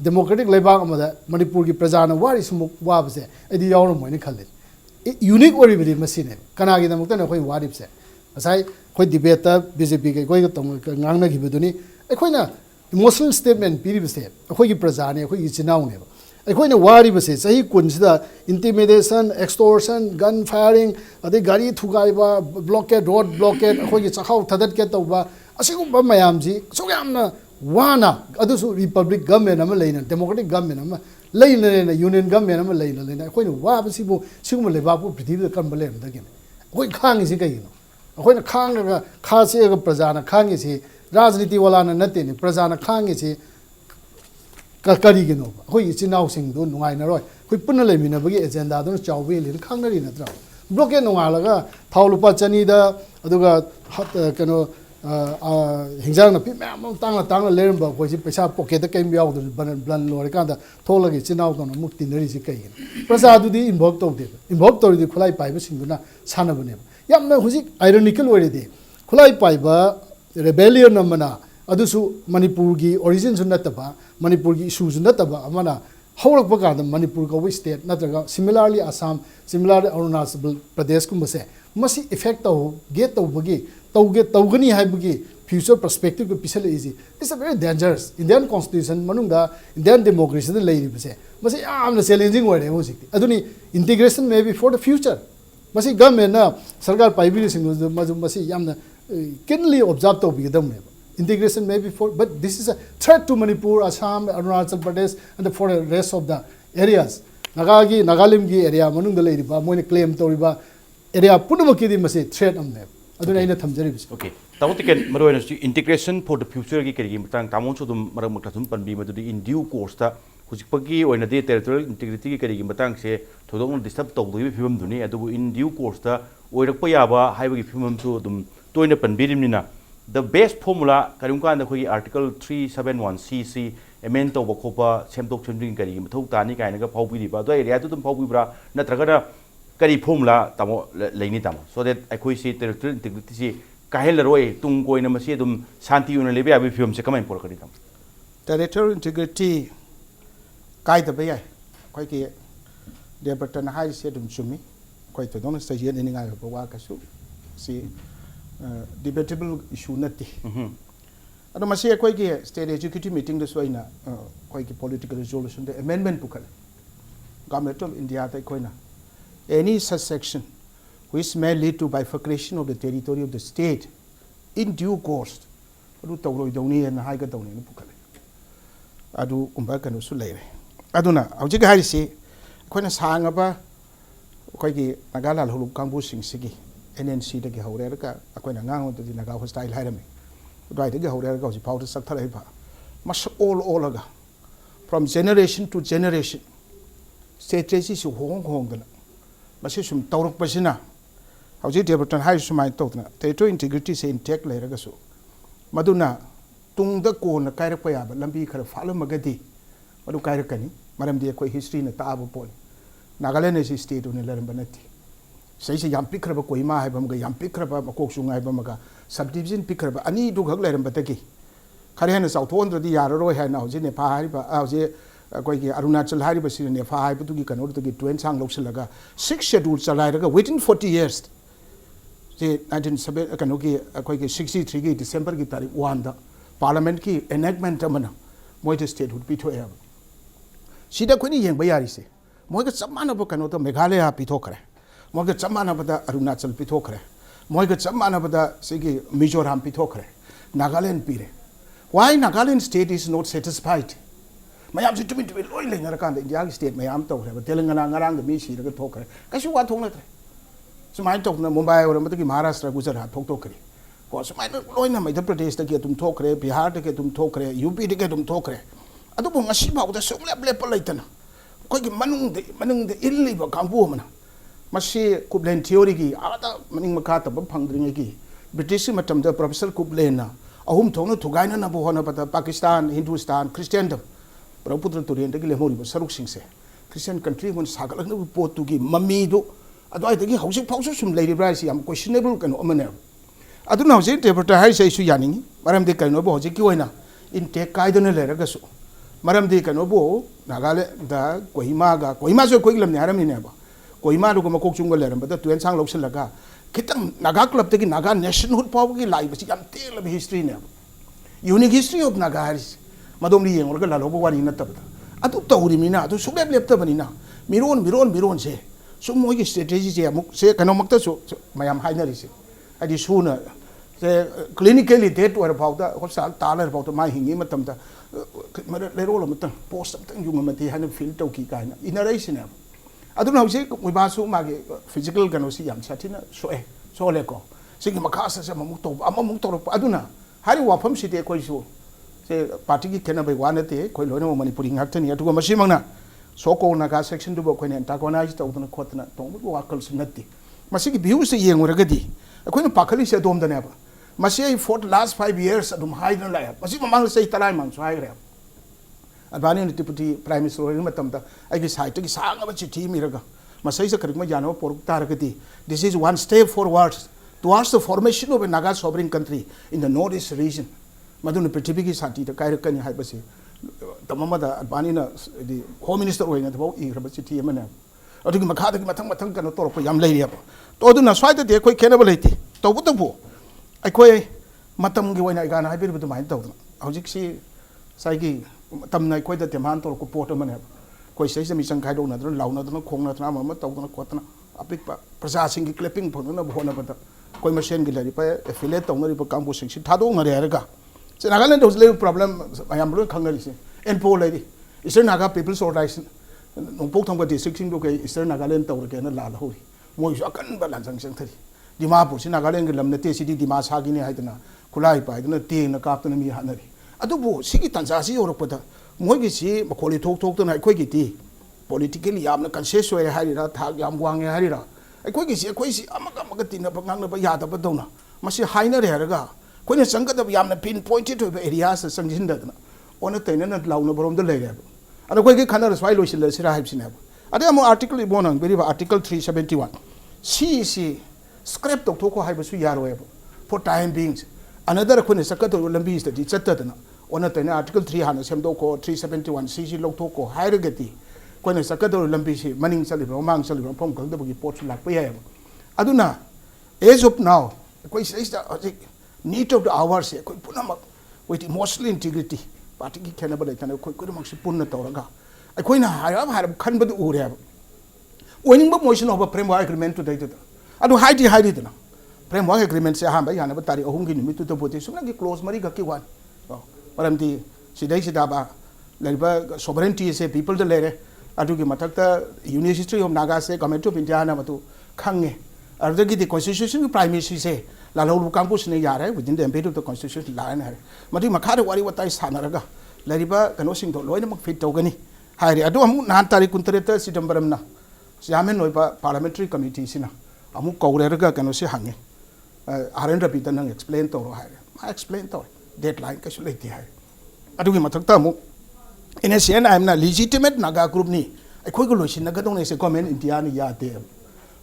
डेमोक्रेटिक लेबाग अमदा मणिपुर की प्रजा न वार इसमु वाबसे एदि यावरम मोइने खले यूनिक ओरिबिदि मसिने कनागी दमक्ता न कोई वारिबसे asai koi debate BJP ke koi tong ngang na gibuduni ꯑꯩꯈꯣꯏꯅ ꯏꯃꯣꯁꯅꯦꯜ ꯁ꯭ꯇꯦꯠꯃꯦꯟ ꯄꯤꯔꯤꯕꯁꯦ ꯑꯩꯈꯣꯏꯒꯤ ꯄ꯭ꯔꯖꯥꯅꯦ ꯑꯩꯈꯣꯏꯒꯤ ꯏꯆꯤꯟ ꯏꯅꯥꯎꯅꯦꯕ ꯑꯩꯈꯣꯏꯅ ꯋꯥꯔꯤꯕꯁꯦ ꯆꯍꯤ ꯀꯨꯟꯁꯤꯗ ꯏꯟꯇꯤꯃꯤꯗꯦꯁꯟ ꯑꯦꯛꯁꯇꯣꯔꯁꯟ ꯒꯟ ꯐꯥꯌꯔꯤꯡ ꯑꯗꯩ ꯒꯥꯔꯤ ꯊꯨꯒꯥꯏꯕ ꯕ꯭ꯂꯣꯀꯦꯠ ꯔꯣꯗ ꯕ꯭ꯂꯣꯀꯦꯠ ꯑꯩꯈꯣꯏꯒꯤ ꯆꯥꯛꯈꯥꯎ ꯊꯥꯗꯠꯀꯦ ꯇꯧꯕ ꯑꯁꯤꯒꯨꯝꯕ ꯃꯌꯥꯝꯁꯤ ꯑꯁꯨꯛ ꯌꯥꯝꯅ ꯋꯥꯅ ꯑꯗꯨꯁꯨ ꯔꯤꯄꯕ꯭ꯂꯤꯛ ꯒꯃꯦꯟ ꯑꯃ ꯂꯩꯅ ꯗꯦꯃꯣꯀ꯭ꯔꯦꯇꯤक ꯒꯃꯦꯟ ꯑꯃ ꯂꯩꯅ ꯂꯩꯅ ꯌꯨꯅꯤꯌꯟ ꯒꯃꯦꯟ ꯑꯃ ꯂꯩꯅ ꯂꯩꯅ ꯑꯩꯈꯣꯏꯅ ꯋꯥꯕꯁꯤꯕꯨ ꯁꯤꯒꯨꯝꯕ ꯂꯩꯕꯥꯛꯄꯨ ꯄ꯭ꯔꯤꯊꯤꯕꯤꯗ ꯀꯔꯝꯕ ꯂꯩꯔꯝꯗꯒꯦꯅꯦ ꯑꯩꯈꯣꯏ ꯈꯥꯡꯉꯤꯁꯤ ꯀꯩꯒꯤꯅꯣ ꯑꯩꯈꯣꯏꯅ ꯈꯥꯡꯉꯒ ꯈꯥ ꯆꯦꯛꯑꯒ ꯄ꯭ꯔꯖꯥꯅ ꯈꯥꯡꯉꯤꯁꯤ ꯔꯥꯖꯅꯤꯇꯤ ꯋꯥꯂꯥꯅ ꯅꯠꯇꯦꯅꯦ ꯄ꯭ꯔꯖꯥꯅ ꯈꯥꯡꯉꯤꯁꯤ ꯀꯔꯤꯒꯤꯅꯣ ꯑꯩꯈꯣꯏ ꯏꯆꯤꯟ ꯏꯅꯥꯎꯁꯤꯡꯗꯨ ꯅꯨꯡꯉꯥꯏꯅꯔꯣꯏ ꯑꯩꯈꯣꯏ ꯄꯨꯟꯅ ꯂꯩꯃꯤꯟꯅꯕꯒꯤ ꯑꯦꯖꯦꯟꯗꯥꯗꯨꯅ ꯆꯥꯎꯕ ꯍꯦꯜꯂꯤꯅ ꯈꯪꯅꯔꯤ ꯅꯠꯇ꯭ꯔꯥ ꯕ꯭ꯂꯣꯀꯦꯠ ꯅꯣꯡꯉꯥꯜꯂꯒ ꯊꯥꯎ ꯂꯨꯄꯥ 200ꯗ ꯑꯗꯨꯒ ꯀꯩꯅꯣ ꯍꯤꯡꯖꯥꯡ ꯅꯥꯄꯤ ꯃꯌꯥꯝ ꯑꯃ ꯇꯥꯡꯅ ꯂꯩꯔꯝꯕ ꯑꯩꯈꯣꯏꯁꯤ ꯄꯩꯁꯥ ꯄꯣꯀꯦꯠꯇ ꯀꯩꯝ ꯌꯥꯎꯗ꯭ꯔꯁꯨ ꯕ꯭ꯂꯟ ꯂꯣꯏꯔꯀꯥꯟꯗ ꯊꯣꯛꯂꯒ ꯏꯆꯤꯟ ꯏꯅꯥꯎꯗꯧꯅ ꯑꯃꯨꯛ ꯇꯤꯟꯅꯔꯤꯁꯤ ꯀꯩꯒꯤꯅꯣ ꯄ꯭ꯔꯖꯥꯗꯨꯗꯤ ꯏꯟꯚꯣꯜꯕ ꯇꯧꯗꯦꯕ ꯏꯟꯚꯣꯜꯕ ꯇꯧꯔꯤꯗꯤ ꯈꯨꯠꯂꯥꯏ ꯄꯥꯏꯕꯁꯤꯡꯗꯨꯅ ꯁꯥꯟꯅꯕꯅꯦꯕ ꯌꯥꯝꯅ ꯍꯧꯖꯤꯛ ꯑꯥꯏꯔꯣꯅꯤꯀꯦꯜ ꯑꯣꯏꯔꯤꯗꯤ ꯈꯨꯠꯂꯥꯏ ꯄꯥꯏꯕ ꯔꯦꯕꯦꯂꯤꯌꯟ ꯑꯃꯅ ꯑꯗꯨꯁꯨ ꯃꯅꯤꯄꯨꯔꯒꯤ ꯑꯣꯔꯤꯖꯤꯟꯁꯨ ꯅꯠꯇꯕ ꯃꯅꯤꯄꯨꯔꯒꯤ ꯏꯁꯨꯁꯨ ꯅꯠꯇꯕ ꯑꯃꯅ ꯍꯧꯔꯛꯄ ꯀꯥꯟꯗ ꯃꯅꯤꯄꯨꯔ ꯀꯧꯕ ꯁ꯭ꯇꯦꯠ ꯅꯠꯇ꯭ꯔꯒ ꯁꯤꯃꯤꯂꯥꯔꯂꯤ ꯑꯁꯥꯝ ꯁꯤꯃꯤꯂꯥꯔꯂꯤ ꯑꯔꯨꯅꯥꯆꯜ ꯄ꯭ꯔꯗꯦꯁꯀꯨꯝꯕꯁꯦ ꯃꯁꯤ ꯏꯐꯦꯛ ꯇꯧꯒꯦ ꯇꯧꯕꯒꯤ ꯇꯧꯒꯅꯤ ꯍꯥꯏꯕꯒꯤ ꯐ꯭ꯌꯨꯆꯔ ꯄꯔꯁꯄꯦꯛꯇꯤቭ ꯄꯤꯁꯜꯂꯛꯏꯁꯤ it's a very dangerous Indian constitution ꯃꯅꯨꯡꯗ ꯏꯟꯗꯤꯌꯥꯟ ꯗꯦꯃꯣꯀ꯭ꯔꯦꯁꯤꯗ ꯂꯩꯔꯤꯕꯁꯦ ꯃꯁꯤ ꯌꯥꯝꯅ ꯆꯦꯂꯦꯟꯖꯤꯡ ꯑꯣꯏꯔꯦꯕ ꯍꯧꯖꯤꯛꯇꯤ ꯑꯗꯨꯅꯤ integration may be for the future ꯃꯁꯤ ꯒꯃꯦꯟꯅ ꯁꯔꯀꯥꯔ ꯄꯥꯏꯕꯤꯔꯤꯁꯤꯡꯗꯨ ꯃꯁꯤ ꯌꯥꯝꯅ ꯀꯤꯟꯂꯤ ꯑꯣꯕꯖꯥꯔꯕ ꯇꯧꯕꯤꯒꯗꯕꯅꯦꯕ integration may be for but this is a threat to Manipur, Assam, Arunachal Pradesh and for the rest of the areas Nagalimgi area manungda leiriba moina claim toriba area punamakidi mase threat amne aduna aina thamjaribis okay tamu tiken maroina integration for the future gi keri matang tamon sudum maram makta sum panbi madudi in due course ta hujikpagi oina de territorial integrity gi keri matang se thodong disturb tawdui phibam duni adubu in due course ta oirakpa yaba haibagi phibam su dum toina panbirimnina the best formula karumkan da khoi article 371cc amend to bakhopa semtok chundring kari mathau tani kaina ga phawbi ba do area tu tum phawbi bra natraga kari formula tamo leini tamo so that akhoi si territorial integrity si kahel roi tung koina masi dum shanti una lebe abi film se kamai por kari tam territorial integrity kai da bayai khoi ki Debabrata na hai se dum chumi khoi to don sa yen ni ngai ba wa ka su si debatable issue nati ado masi akoi ki state executive meeting de soina koi ki political resolution de amendment pukal government of India ta koina any such section which may lead to bifurcation of the territory of the state in due course adu tawroi dawni na hai ga dawni pukal adu umba kanu su leire aduna hauji ga hari si koina sanga ba koi ki nagala huluk kangbu sing sigi NNC da ge hore ka akoina ngang de naga hostile hairame dai de ge hore ka ji powder sak thara ba mas all aga from generation to generation strategy su hong da masi sum tawruk pasina hauji Debabrata hai sumai tawtna territorial integrity se intact le raga su maduna tung da ko na kairak pa ya ba lambi khara falam magadi madu kairak kani maram de koi history na ta abu pon Nagaland is state on leram banati sai se yam pikraba koima hai bam ga yam pikraba makok sungai bam ga subdivision pikraba ani du gak leram bataki khare na sau thon di yar ro ha na je ne pha hari ba je koi ki Arunachal hari ba sir ne pha hai bu gi kanor gi twen sang lok laga 6 schedule chalai raga within 40 years je 1970 kano gi koi ki 63 gi December gi tarikh 1 da parliament ki enactment amana moi the state would be to air sida koi ni yeng ba yari se moi ga chamana ba kano to Meghalaya pithokre moga chamana bada Arunachal pithokre moga chamana bada sigi Mizoram pithokre Nagaland pire why Nagaland state is not satisfied mayam si tumi loi le ngara kan India state mayam to re Telangana ngarang mi si ra thokre kasu wa thong na tre sumai tok na Mumbai or mata ki Maharashtra Gujarat thok tokre ko sumai loi na Madhya Pradesh ta ki tum thokre Bihar ta ki tum thokre UP ta ki tum thokre adu bo ngasi ba da sumle ble palaitana ko ki manung de illi ba kambu mana masi Kublen theory ki ada maning makha ta phangdring ki British matam da Professor Kublen na ahum thongna thugaina na bo hona pata Pakistan Hindustan Christendom Praputra Turian ta ki le mori saruk sing se Christian country mon sagalak na pot tu ki mami do adu ai ta ki housing phausu sum lady brai si am questionable kan omane adu na hoje Debabrata hai sai su yaningi maram de kan bo hoje ki oina in te kaidona le raga su maram de kan bo nagale da Kohima so koi lam ne haram ni ne ba Kohima ru ko makok chungal leram bata tuen sang lok laga kitang naga club te ki naga nationhood power ki lai basi yam te la history ne unique history of Naga haris madom yang orga la lobo wani na tabda atu tawri mina atu suglep lep tabanina miron se so mo gi strategy je amuk se kano makta so mayam hainari se adi suna se clinically dead or about the hospital talar about my hingi matamda le role matam post tang yung mati han feel to ki kaina inarration aduna hause we ba su magi physical kano si yam chatina so le ko sigi makasa se mamuk to amamuk to aduna hari wafam si te koi so se party ki kena bai wana te koi loina mo manipuri ngakta ni atu ma simangna so ko na ga section du bo koi ne antagonize to na khotna to mo wakal sunati masigi view se yeng uragadi koi na pakhali se dom da ne ba masi for the last 5 years adum high na la masi mamang se talai mang so high re advani deputy prime minister oi matam da ai ki site ki sang ba chi thi mi raga masai se karik ma jano por taragati this is one step forward towards the formation of a Naga sovereign country in the northeast region madun prithvi ki santi da kai rakani hai basi tamama da advani na the home minister oi na bo I raba chi thi amana adu ki makha da ki mathang kan to ro yam lai ri ba to adu na swai da de koi khenaba leite to bu bu ai matam gi wena ga na hai bir bu mai to hojik si sai gi tam nai koi da teman to ko pot man koi sai mi sang khai do na law na khong na na ma to na ko na apik pa prasa sing gi clipping phon na bhona ba koi machine gi lari pa affiliate to na ri pa kampu sing si thado ngare ya ga se nagaland those le problem ayam ro khang ri se en po le ri Eastern Naga people's organization no pok thong ga district sing do ke Eastern Nagaland to ke na la la hori moi sa kan ba lan sang sang thari Dimapur si Nagaland lam na te si Dima sagi ni haidana kulai pa haidana te na kap na mi hanari adu bo sigi tanza si oropada moi gi si makoli thok na khoi gi ti politically yam na conscious we haira thak yam wang ye haira khoi gi si amaga tin na bangang na ba ya da ba dona masi haina re raga khoi na sang da yam na pin pointed to areas sang jin da na ona te na law na borom da le re adu khoi gi khana swai lo si le sira haib sin ha adu mo article ibonang very article 371 si scrap to ko hai basu yaro for time beings another khone sakato lambi sta di chatta na ona tena article 3 hana sem do ko 371 cc lok to ko hai regati kone sakato lambi si maning sali mang sali pom kang da bagi pot lak pa ya aduna as of now koi is the need of the hours koi punama with emotional integrity party ki khena ba tana koi mak si punna tawraga koi na harab khan ba u re winning ba motion of a framework agreement to date adu haidi dana framework agreement se hamba yana batari ohum gi nimitu to bote sumna gi close mari ga ki wan maram di sidai sida ba laiba sovereignty se people de lere adu gi matakta university of Naga se government of India na matu khange adu gi the constitution prime minister se la lo campus ne yare within the ambit of the constitution line hai mati makhare wari watai sanaraga laiba kano sing do loina mak fit togani hai adu amu nan tari kuntreta sidambaram na siamen noiba parliamentary committee sina amu kaurerga kano se hange arendra pita nang explain to hai ma explain to deadline ka sule ti hai adu gi mathakta mu in a sen I am na legitimate Naga group ni khoi go loisin naga dong ne se government India ni ya te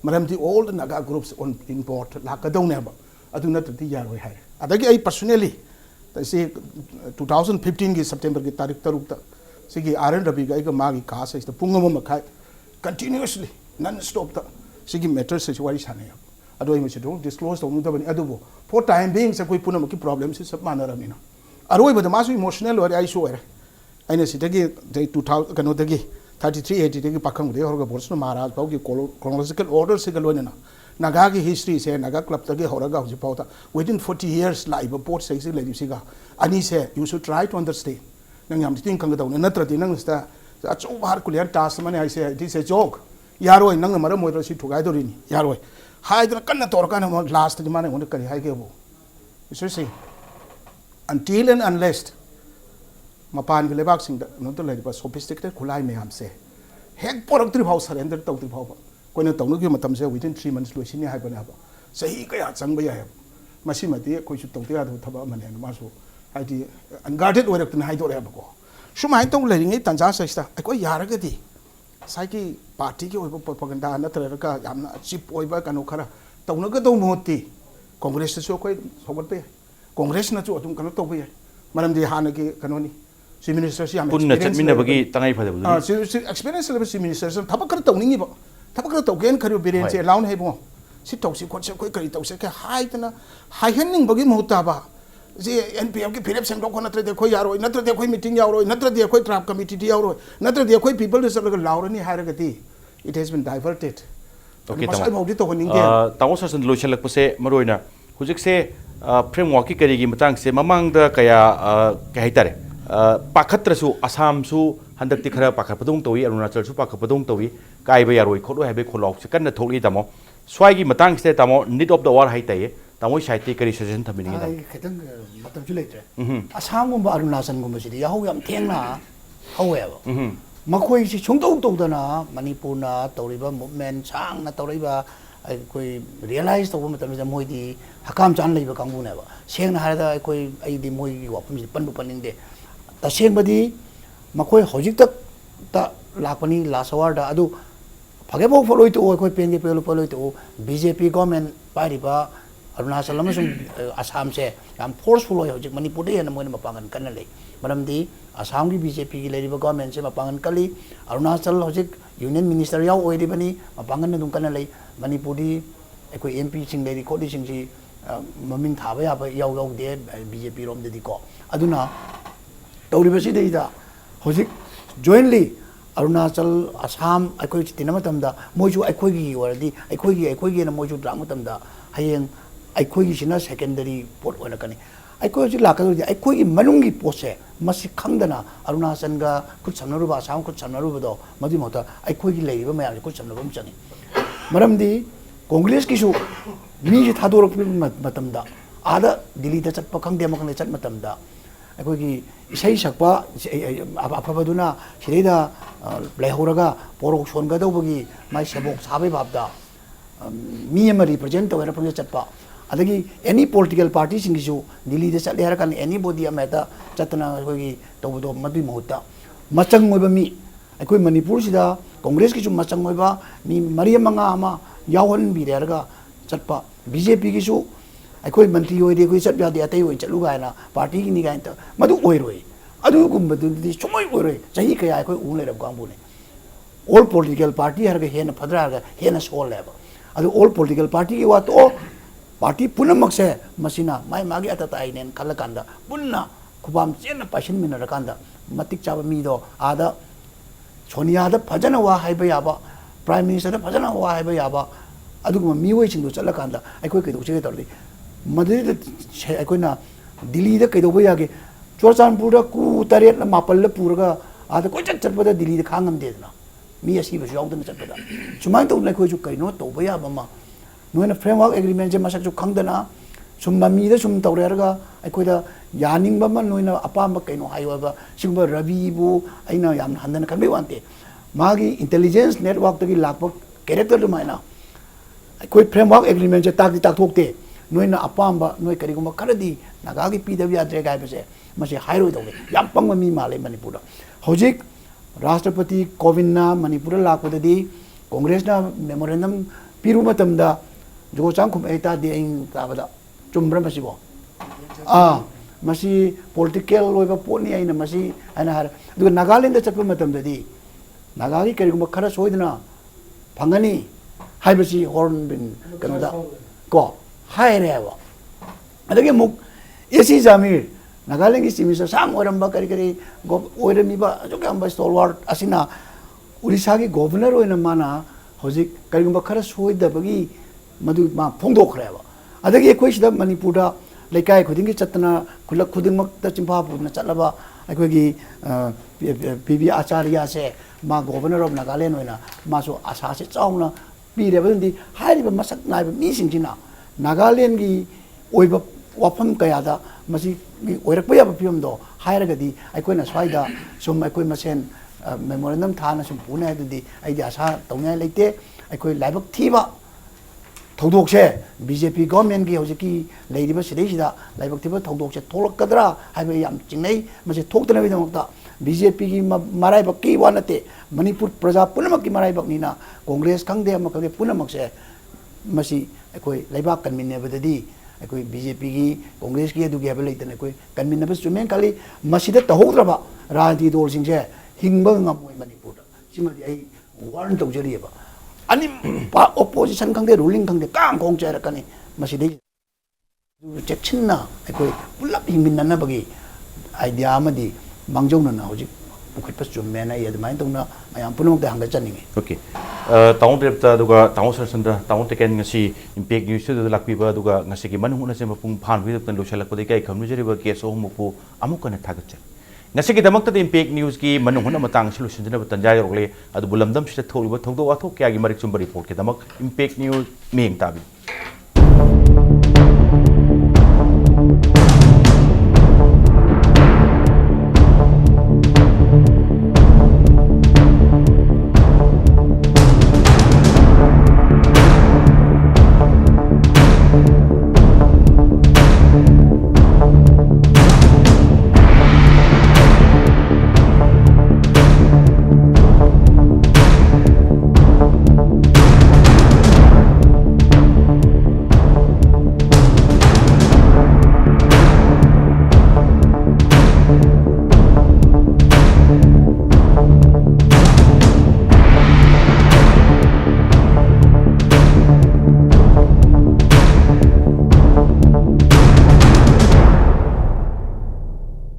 maram ti all the Naga groups on import la ka dong ne ba adu na ti ya roi hai adagi I personally se 2015 gi September gi tarik taruk ta sigi arendra bi ga ma gi ka sa ista pungam ma khai continuously non stop ta sigi matters se wari sane ado I do disclose to nu bani adu for time being se koi punam ki problem se sab manara mina aroi ba masu emotional or I show aina sitagi 2000 kano dagi 3380 dagi pakhang de horga borsno maharaj pau ki chronological order se galona Naga ki history se Naga club tagi horaga hoji pauta within 40 years live port se le siga ani se you should try to understand nang yam tin kang da na trati nang sta acho bahar clear task mane I say this a joke yaroi nang mara moira si thugai do rini yaroi hai da kan tor kan last mane on kari hai ke bo you see until and unless mapan ke lebak sing no to le ba sophisticated khulai me am se hek porok tri phau surrender tau tri phau ko ne tau no ki matam se within 3 months lo sini hai ba na ba sahi ka ya chang ba ya masi mati ko su tau te ya thaba mane ma so hai di unguarded orak tan hai do re ba ko shumai tau le ngi tan ja sa sta ko yar ga di sai ki party ki oiba propaganda na tra ka yamna chip oiba kanu khara tau na ga do moti congress so ko sobat pe congress na chu atum kanu to pe maram di hana ki kanu ni si minister si am punna chatmina bagi tangai phada bu si experience le si minister sam thaba kar tau ningi ba thaba kar tau gen khari biren se laun he bo si tau si ko se ko kari tau se ka hai tana hai hen ning bagi mohta ba ji NPM की फिर सेंगडोक नत्र दे खोई यारो नत्र दे खोई meeting यारो नत्र दे खोई ड्राफ्ट कमिटी यारो नत्र दे खोई पीपल रिसर्च लाउरनी हायरगती it has been diverted. Okay, masai mawdi to honing tango sa san lotion lakpase maroina hujik se framework ki kari gi matang se mamang da kaya kai tare pakhatra su asam su handak ti khara pakhat padung towi arunachal su pakhat padung towi kai ba yaroi khodo habe kholok se kan na tholi tamo swai gi matang se tamo need of the war hai tai tamo shaiti kari suggestion thamini da khitang matam chu leitre asam gum ba arunachal gum si yahu yam thengna hawe ba makhoi si chungtong tong dana Manipur na tawriba movement sang na tawriba koi realize to matam ja moi di hakam chan leiba kangbu na ba seng na harada koi ai di moi gi wapum si pandu paning de ta seng badi makhoi hojik tak ta lakpani lasawar da adu phage bo foloi to koi pen ge pelo foloi to BJP government pariba Arunachal amasung Assam se yam forceful oi hojik Manipur de na moi na mapangan kan lei maramdi Assam की BJP की लेरी government से मपांगन कली Arunachal हजिक union minister याव ओइरि बनी मपांगन न दुंकन लई Manipuri एकोइ MP सिंग लेरी कोडी सिंग सी ममिंग थाबा याबा याव याव दे BJP रोम देदी को अदुना तौरिबसी देदा हजिक जॉइंटली अरुणाचल असम एकोइ तिना मतमदा मोजु एकोइ गी वरदी एकोइ गी न मोजु ड्रा मतमदा हयेंग एकोइ गी सिना सेकेंडरी पोर्ट ओना कनी एकोइ जि लाकदो एकोइ गी मनुंगी पोसे मसी खंगदना अरुणाचल का कुछ समनरुबा असम कुछ समनरुबदो मदि मोता एकोइ गी लेरिबा मयाम कुछ समनरुबम चंगी मरमदी कांग्रेस की सु मी जि थादोरक मतमदा आदा दिल्ली दा चटप खंगदे मखने चट मतमदा एकोइ गी इसै सकपा अफबदुना सिरेदा लेहौरगा पोरोक सोनगदौबगी माइ सेबोक साबे बाबदा मी अमा रिप्रेजेंट तोरा fungi चटपा अदगी any political party सिंगिसु Delhi दे चले हर kan एनी बॉडी अमेता चतना कोई तोबदो मदि मोता मचंग ओइबा मी अखोइ मणिपुर सिदा कांग्रेस की सु मचंग ओइबा मी मरि मंगा अमा यावन बि रेरगा चटपा BJP की सु अखोइ मंत्री ओइदे कोइ चट यादे अतै ओइ चलु गायना पार्टी की नि गायन त मदु ओइरोइ अदु गुम्बदुदि सुमोइ ओइरोइ चही कया अखोइ उ लेरब गांबुने ऑल पॉलिटिकल पार्टी हरगा हेन फदरागा हेन सोल लेबा अदु ऑल पॉलिटिकल पार्टी की वातो पार्टी पुनमक से मसीना माई मागे अतताइनेन खलकांदा पुन्ना खुबाम चेन पाशन मिनरकांदा मतिक चाबा मीदो आदा सोनिया दा फजना वा हाइबा याबा प्राइम मिनिस्टर दा फजना वा हाइबा याबा अदुगम मीवै सिंदु चलकांदा अखोइ कैदोचे तोरदि मदुद अखोइना दिल्ली दा कैदोबा यागे चोरचानपुर दा कु तरेट मापल दा पुरगा आदा कोइ चटपदा दिल्ली दा खांगम देदना मी असी बसु यावदन चटपदा सुमाइ तो लखोइ जु कैनो तोबा याबा मा नोना फ्रेमवर्क एग्रीमेंट जे मसक जो खंगदना सुम ममीदा सुम तौरेरगा अखोइदा यानिंगबा मन नोना अपाम कैनो हाइबा सिंगबा रविबु आइना याम हंदन खबे वांते मागी इंटेलिजेंस नेटवर्क तगी लाकप कैरेक्टर दुमाइना अखोइ फ्रेमवर्क एग्रीमेंट जे ताकि ताकथोकते नोना अपाम नोय करिगुम खरदी नागागी पीडब्ल्यू याद्रे गायबसे मसे हाइरो दौगे याम पंग मी माले मणिपुर हौजिक राष्ट्रपति कोविंदना मणिपुर लाकपददी कांग्रेसना मेमोरेंडम पिरु मतमदा जो चांगकुम एता दे इन ताबदा चुम्ब्र मसिबो मसी पॉलिटिकल ओइबा पोनी आइना मसी आइना हर दु नागालैंड चप मतमददी नागागी करिगुम खरा सोइदना फंगनी हाइबसी हॉर्न बिन कनदा को हाइरेवा अदगे मुक एसी जामीर नागालैंड की सिमिसा सांग ओरंबा करि करि गो ओरमीबा जो गंबा स्टॉलवर्ड असिना उड़ीसा की गवर्नर ओइना माना होजिक करिगुम खरा सोइदबगी मधु मा फोंदोखरेबा अदगी अखोइ सिदा मणिपुर दा लेकाय खुदिंगी चतना खुलक खुदिंगमक त चिंफा पुना चलबा अखोगी पीबी आचार्य से मा गवर्नर ऑफ नागालैंड होइना मासो आशा से चाउना पीरेबदि हारिबा मसक नाइबा मीसिंजिना नागालैंड की ओइबा वाफम कयादा मसी ओइरकपा याबा फियमदो हायरगदी अखोइना स्वाइदा सुम अखोइ मसेन मेमोरेंडम थाना सुम पुना हेदि आइदि आशा तौना लेते अखोइ लाइबक थीबा थौदोकसे BJP गवर्नमेंट की हौजिकी लेरिबा सिदैसिदा लाइबक थीबा थौदोकसे थोलकदरा हाइबा याम चिंगनै मसे थोक्तनबिदमक्ता BJP की मराइबक की वानते मणिपुर प्रजा पुनमक की मराइबक निना कांग्रेस खंगदे अमकदे पुनमकसे मसी अखोइ लाइबा कन्मिनेबददी अखोइ BJP की कांग्रेस की दुगे हबे लेतने अखोइ कन्मिनेबस चुमें खाली मसीदा तहोद्रबा राजनीति दल सिंसे हिंगबा ngамoi मणिपुर सिमदि आई वार्न तौजरियबा अनि opposition खंगदे रूलिंग खंगदे काम खोंग चेरकनी मसीदे चेक्सिन्ना अखोई पुलप हिंमिन्ननबगी आइडिया अमदी मांगजौनना हौजिक पुखटपस जुम्मेना यदमाइन तौना मयाम पुनमक हंगा चनिंगे ओके टाउन रेप्ता दुगा टाउन सरचंद्र town taken ngasi impact news tu lakpiba duga ngasi ki manung huna se mapung phan wi tan losalakpadi kai khamnu jeriba case o mupu amukana thagacha ngasi ki damakta impact news ki manung huna matang solution jena tanjai rogle adu bulamdam sita tholiba thongdo athok kya gi marik chumba report ke damak impact news meng tabi